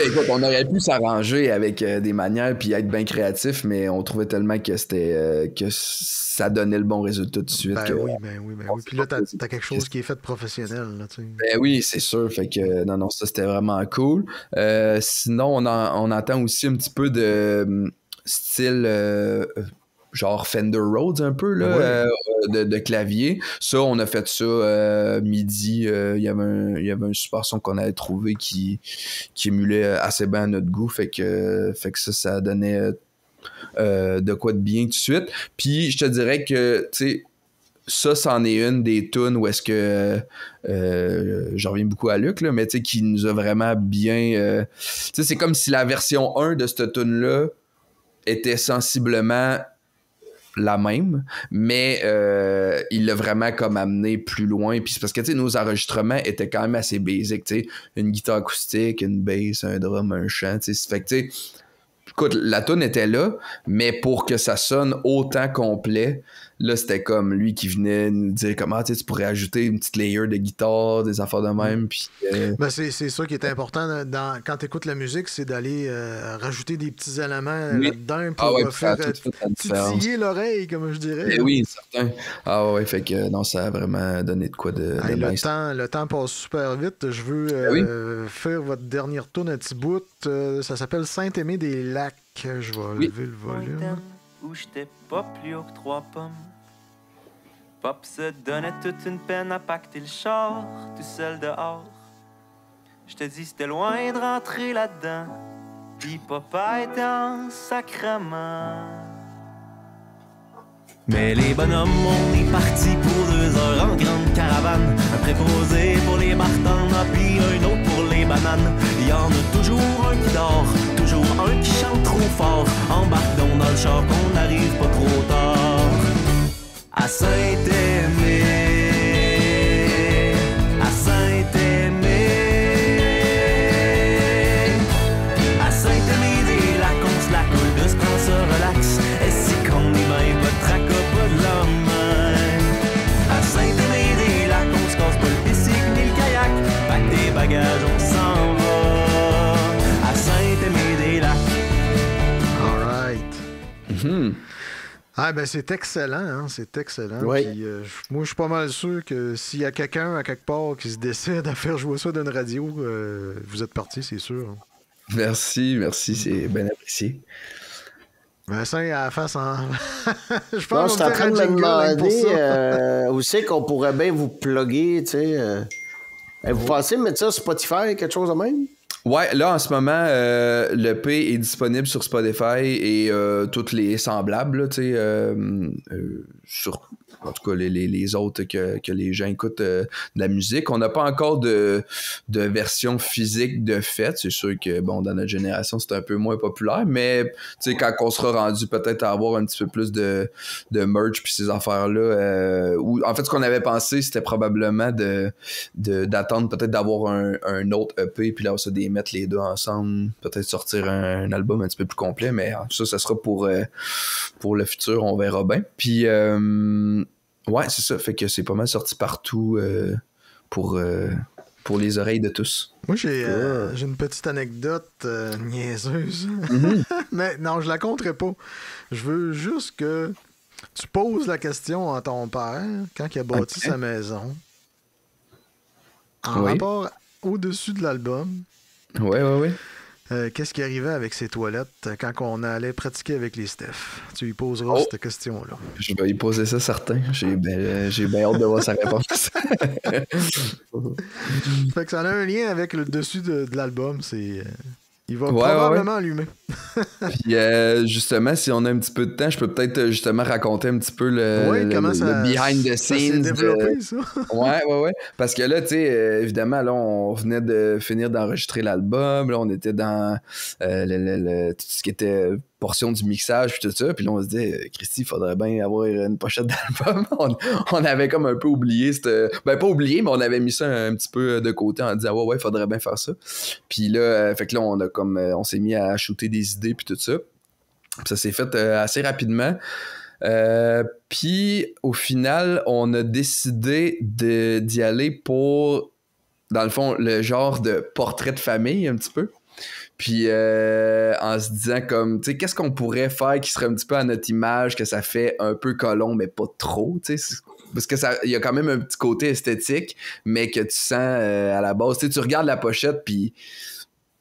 Écoute, on aurait pu s'arranger avec des manières puis être bien créatif, mais on trouvait tellement que c'était que ça donnait le bon résultat tout de suite. Ben oui. Puis là, t'as quelque chose qui est fait professionnel. Là, tu sais. Ben oui, c'est sûr. Fait que non, ça, c'était vraiment cool. Sinon, on entend aussi un petit peu de style... genre Fender Rhodes un peu là, de clavier. Ça, on a fait ça midi. Il y avait un super son qu'on avait trouvé qui émulait assez bien notre goût. Fait que ça donnait de quoi de bien tout de suite. Puis je te dirais que tu sais, ça, c'en est une des tunes où est-ce que je reviens beaucoup à Luc, là, mais tu sais, qui nous a vraiment bien. Tu sais, c'est comme si la version 1 de cette tune-là était sensiblement la même, mais il l'a vraiment comme amené plus loin. Puis c'est parce que tu sais, nos enregistrements étaient quand même assez basiques, tu sais, une guitare acoustique, une bass, un drum, un chant, tu sais. Fait que tu sais, écoute, la tune était là, mais pour que ça sonne autant complet, là, c'était comme lui qui venait nous dire comment tu pourrais ajouter une petite layer de guitare, des affaires de même. Puis, ben c'est ça qui est important quand tu écoutes la musique, c'est d'aller rajouter des petits éléments là-dedans pour faire titiller l'oreille, comme je dirais. Et oui, certain. Ah ouais, fait que non, ça a vraiment donné de quoi de nice. Le temps passe super vite. Je veux faire votre dernière tourne un petit bout. Ça s'appelle Saint-Aimé des Lacs. Je vais lever le volume. Où j'étais pas plus haut que 3 pommes. Pop se donnait toute une peine à pacter le char, tout seul dehors. Je te dis, c'était loin de rentrer là-dedans. Pis papa était en sacrement. Mais les bonhommes, on est partis pour 2 heures en grande caravane. Un préposé pour les bartendes, pis un autre pour les banane. Y en a toujours un qui dort, toujours un qui chante trop fort. Embarque donc dans le char qu'on n'arrive pas trop tard. À Saint-Aimé, à Saint-Aimé, à Saint-Aimé-des-Lacs, la coule de ce qu'on se relaxe. Et si qu'on est ben pas de tracas, pas de lendemain. À Saint-Aimé-des-Lacs, on se casse pas le bicycle ni le kayak. Pack tes bagages, on s'en va. À Saint-Aimé-des-Lacs. All right. Ah ben c'est excellent, hein? C'est excellent. Oui. Puis, moi je suis pas mal sûr que s'il y a quelqu'un à quelque part qui se décide à faire jouer ça d'une radio, vous êtes parti, c'est sûr. Hein. Merci, c'est bien apprécié. Vincent à la face en... je Non, je suis en train de me demander demander où c'est qu'on pourrait bien vous plugger, tu sais. Vous pensez mettre ça sur Spotify, quelque chose de même? Ouais, là, en ce moment, l'EP est disponible sur Spotify et toutes les semblables, là, tu sais, sur, en tout cas, les autres que les gens écoutent de la musique. On n'a pas encore de version physique de fait. C'est sûr que, bon, dans notre génération, c'est un peu moins populaire, mais, tu sais, quand on sera rendu peut-être à avoir un petit peu plus de merch puis ces affaires-là, en fait, ce qu'on avait pensé, c'était probablement d'attendre peut-être d'avoir un autre EP puis là, ça, mettre les deux ensemble, peut-être sortir un album un petit peu plus complet, mais ça sera pour le futur, on verra bien. Puis, ouais, c'est ça, fait que c'est pas mal sorti partout pour les oreilles de tous. Moi, j'ai une petite anecdote niaiseuse, mais non, je la compterai pas. Je veux juste que tu poses la question à ton père quand il a bâti sa maison, en rapport au-dessus de l'album. Ouais. Qu'est-ce qui arrivait avec ses toilettes quand on allait pratiquer avec les Steph? Tu lui poseras cette question-là. Je vais y poser ça, certain. J'ai bien hâte de voir sa réponse. Fait que ça a un lien avec le dessus de l'album. Il va probablement allumer. Puis justement, si on a un petit peu de temps, je peux peut-être justement raconter un petit peu le behind the scenes. Ça s'est développé, ça. Ouais. Parce que là, tu sais, évidemment, là, on venait de finir d'enregistrer l'album. Là, on était dans tout ce qui était portion du mixage puis tout ça. Puis là, on se dit, Christy, il faudrait bien avoir une pochette d'album. on avait comme un peu oublié ben, pas oublié, mais on avait mis ça un petit peu de côté en disant, ouais, il faudrait bien faire ça. Puis là, fait que là, on s'est mis à shooter des idées puis tout ça. Puis ça s'est fait assez rapidement. Puis au final, on a décidé d'y aller pour, dans le fond, le genre de portrait de famille un petit peu. Puis en se disant comme, tu sais, qu'est-ce qu'on pourrait faire qui serait un petit peu à notre image, que ça fait un peu colon, mais pas trop, tu sais. Parce que il y a quand même un petit côté esthétique, mais que tu sens à la base. Tu sais, tu regardes la pochette, puis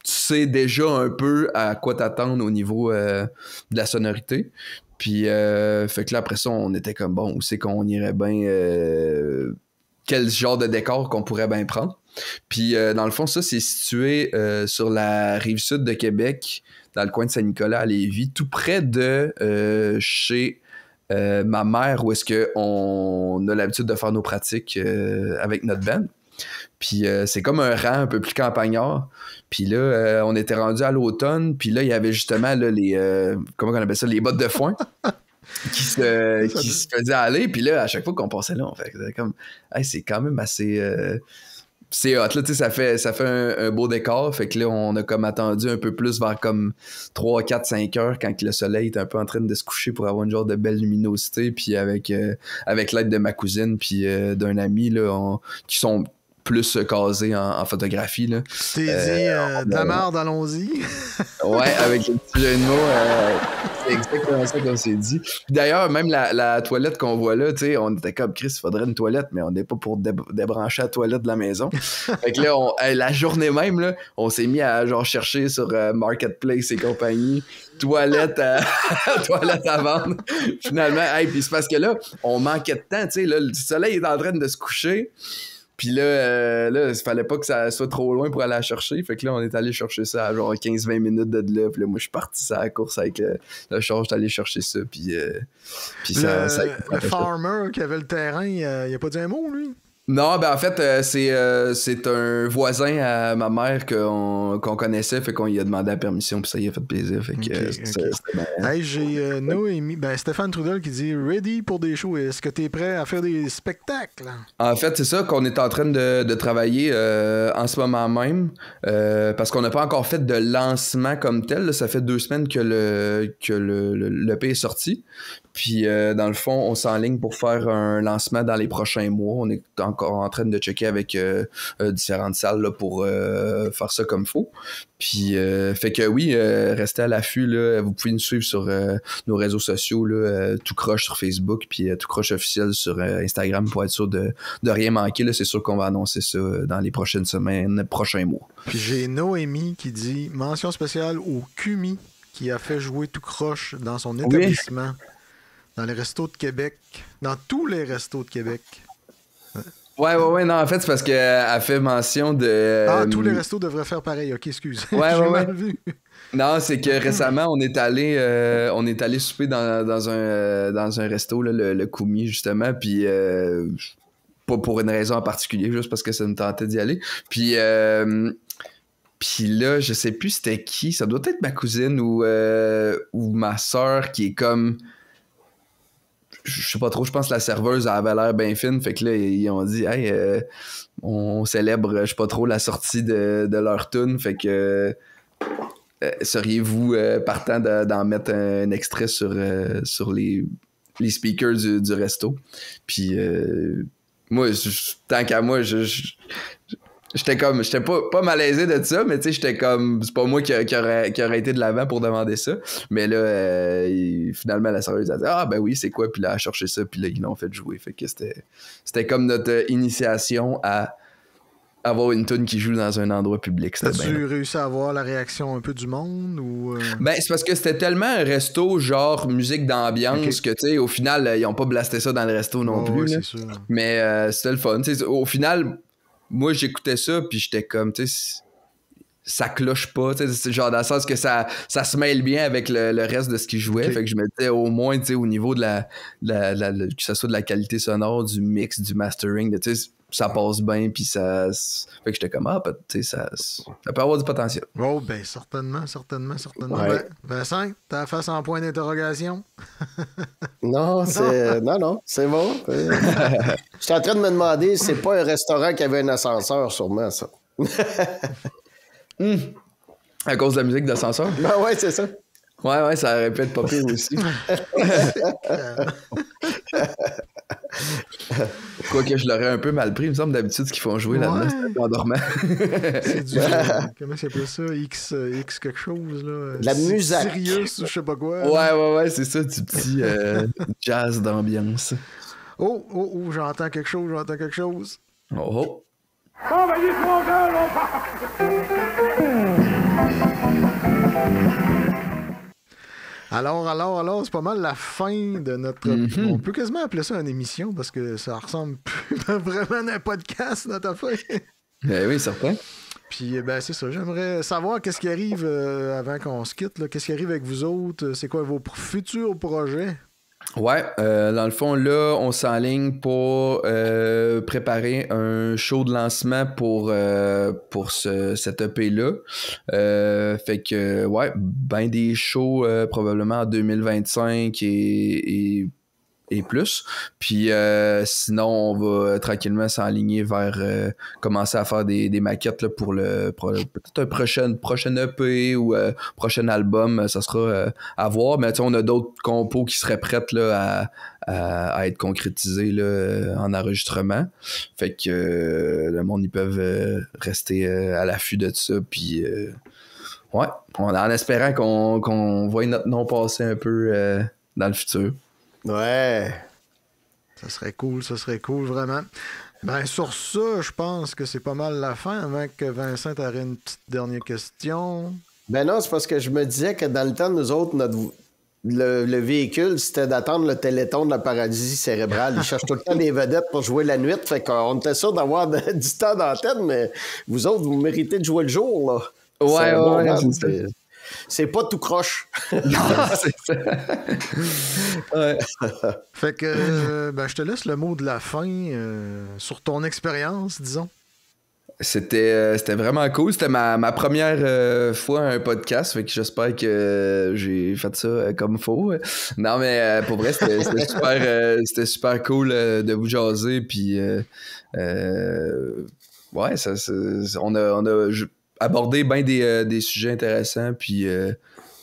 tu sais déjà un peu à quoi t'attendre au niveau de la sonorité. Puis, fait que là, après ça, on était comme, bon, où c'est qu'on irait bien... quel genre de décor qu'on pourrait bien prendre. Puis, dans le fond, ça, c'est situé sur la rive sud de Québec, dans le coin de Saint-Nicolas à Lévis, tout près de chez ma mère, où est-ce qu'on a l'habitude de faire nos pratiques avec notre band. Puis c'est comme un rang un peu plus campagnard. Puis là, on était rendu à l'automne. Puis là, il y avait justement là, les... comment on appelle ça? Les bottes de foin qui se faisaient aller. Puis là, à chaque fois qu'on passait là, on fait comme... Hey, c'est quand même assez... c'est hot, là, tu sais, ça fait un beau décor. Fait que là, on a comme attendu un peu plus vers comme 3, 4, 5 heures quand le soleil est un peu en train de se coucher pour avoir une genre de belle luminosité. Puis avec l'aide de ma cousine puis d'un ami, là, qui sont plus casés en photographie, là. T'es dit, de la merde, allons-y. Ouais, avec le petit jeu de mots, c'est exactement ça qu'on s'est dit. Puis d'ailleurs, même la toilette qu'on voit là, tu sais, on était comme, Chris, il faudrait une toilette, mais on n'est pas pour débrancher la toilette de la maison. Fait que là, la journée même, là, on s'est mis à genre chercher sur Marketplace et compagnie, toilette à vendre. Finalement, hey, puis c'est parce que là, on manquait de temps, tu sais, là, le soleil est en train de se coucher. Puis là, il fallait pas que ça soit trop loin pour aller la chercher. Fait que là, on est allé chercher ça à genre 15-20 minutes de là. Puis là, moi, je suis parti à la course avec le char. J'étais allé chercher ça. Puis ça le farmer qui avait le terrain, il a pas dit un mot, lui? Non, ben en fait, c'est un voisin à ma mère qu'on connaissait, fait qu'on lui a demandé la permission, puis ça y a fait plaisir. Fait que c'était Hey, j'ai Noémie, Stéphane Trudel qui dit « Ready pour des shows, est-ce que t'es prêt à faire des spectacles? » En fait, c'est ça qu'on est en train de travailler en ce moment même, parce qu'on n'a pas encore fait de lancement comme tel. Là. Ça fait 2 semaines que l'EP est sorti. Puis, dans le fond, on s'enligne pour faire un lancement dans les prochains mois. On est encore en train de checker avec différentes salles là, pour faire ça comme il faut. Puis, fait que oui, restez à l'affût. Là. Vous pouvez nous suivre sur nos réseaux sociaux, là, Tout Croche sur Facebook, puis Tout Croche officiel sur Instagram pour être sûr de rien manquer. Là. C'est sûr qu'on va annoncer ça dans les prochaines semaines, prochains mois. Puis j'ai Noémie qui dit « Mention spéciale au Cumi qui a fait jouer Tout Croche dans son établissement. Oui. Dans les restos de Québec. Dans tous les restos de Québec. » Ouais, non, en fait, c'est parce qu'elle fait mention de... tous les restos devraient faire pareil. OK, excuse. Ouais. mal vu. Non, c'est que récemment, on est allé souper dans un resto, là, le Koumi, justement, puis pas pour une raison en particulier, juste parce que ça me tentait d'y aller. Puis là, je sais plus c'était qui, ça doit être ma cousine ou ma soeur qui est comme... Je sais pas trop, je pense que la serveuse elle avait l'air bien fine, fait que là ils ont dit hey, on célèbre je sais pas trop la sortie de leur tune, fait que seriez-vous partant d'en mettre un extrait sur les speakers du resto. Puis moi tant qu'à moi j'étais pas malaisé de ça, mais tu sais, j'étais comme, c'est pas moi qui aurait été de l'avant pour demander ça. Mais là, finalement, la serveuse a dit, ah ben oui, c'est quoi? Puis là, elle a cherché ça, puis là, ils l'ont fait jouer. Fait que c'était comme notre initiation à avoir une tune qui joue dans un endroit public. As-tu réussi à avoir la réaction un peu du monde? Ou Ben, c'est parce que c'était tellement un resto genre musique d'ambiance que, tu sais, au final, ils ont pas blasté ça dans le resto non plus. C'est sûr. Mais c'était le fun. T'sais, au final... Moi, j'écoutais ça, puis j'étais comme, tu sais, ça cloche pas, tu sais, c'est genre dans le sens que ça se mêle bien avec le reste de ce qu'il jouait. Fait que je me disais au moins, tu sais, au niveau de que ce soit de la qualité sonore, du mix, du mastering, tu sais, ça passe bien, puis ça... Fait que j'étais comme, tu sais, ça peut avoir du potentiel. Oh, ben, certainement. Ouais. Ben, Vincent, ta face en point d'interrogation? Non, c'est bon. Je suis en train de me demander si c'est pas un restaurant qui avait un ascenseur, sûrement, ça. À cause de la musique d'ascenseur? Ben ouais, c'est ça. Ouais, ça aurait pu être pas pire aussi. Quoique je l'aurais un peu mal pris, il me semble d'habitude ce qu'ils font jouer là-dedans, c'est en dormant. C'est du... comment ça s'appelle ça? X quelque chose, là. La musique. Sirius ou je sais pas quoi. Ouais, c'est ça, du petit jazz d'ambiance. Oh, j'entends quelque chose. Oh. Alors, c'est pas mal la fin de notre... On peut quasiment appeler ça une émission parce que ça ressemble plus vraiment à un podcast, notre affaire. Ben oui, certain. Puis, ben, c'est ça. J'aimerais savoir qu'est-ce qui arrive avant qu'on se quitte. Là. Qu'est-ce qui arrive avec vous autres? C'est quoi vos futurs projets? Ouais, dans le fond, là, on s'enligne pour préparer un show de lancement pour cette EP-là. Fait que, ouais, ben des shows probablement en 2025 et plus. Puis sinon, on va tranquillement s'enligner vers commencer à faire des maquettes là, pour peut-être un prochain EP ou prochain album. Ça sera à voir. Mais on a d'autres compos qui seraient prêtes là, à être concrétisées là, en enregistrement. Fait que le monde, ils peuvent rester à l'affût de ça. Puis ouais, en espérant qu'on voit notre nom passer un peu dans le futur. Ouais. Ça serait cool, vraiment. Ben, sur ça, je pense que c'est pas mal la fin, avant que Vincent t'aurait une petite dernière question. Ben non, c'est parce que je me disais que dans le temps, nous autres, le véhicule, c'était d'attendre le téléthon de la paralysie cérébrale. Ils cherchent tout le temps des vedettes pour jouer la nuit, fait qu'on était sûr d'avoir du temps d'antenne, mais vous autres, vous méritez de jouer le jour, là. Ouais, c'est pas tout croche. Non, c'est ça. Ouais. Fait que je te laisse le mot de la fin sur ton expérience, disons. C'était vraiment cool. C'était ma première fois à un podcast. Fait que j'espère que j'ai fait ça comme faut. Non, mais pour vrai, c'était super cool de vous jaser. Puis, ouais, on a abordé bien des sujets intéressants. Puis,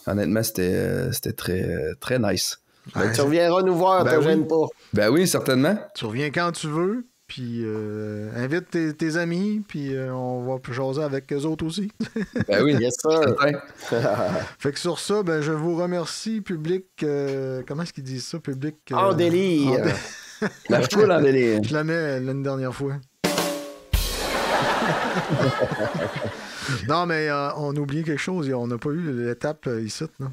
honnêtement, c'était très, très nice. Ben, tu reviendras nous voir, te gêne pas. Ben oui, certainement. Tu reviens quand tu veux. Puis invite tes amis, puis on va jaser avec eux autres aussi. Ben oui, yes sir. Fait que sur ça, je vous remercie, public. Comment est-ce qu'ils disent ça, public? En délire. La foule en délire. Je la mets une dernière fois. Non, mais on a oublié quelque chose. On n'a pas eu l'étape ici, non?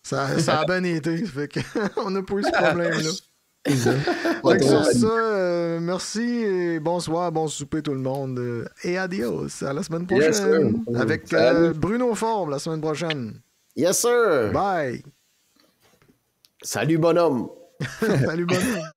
Ça a bien été, fait qu'on n'a pas eu ce problème-là. Fait que sur ça, merci et bonsoir, bon souper tout le monde. Et adios, à la semaine prochaine. Yes, avec Bruno Forbe la semaine prochaine. Yes, sir. Bye. Salut, bonhomme. Salut, bonhomme.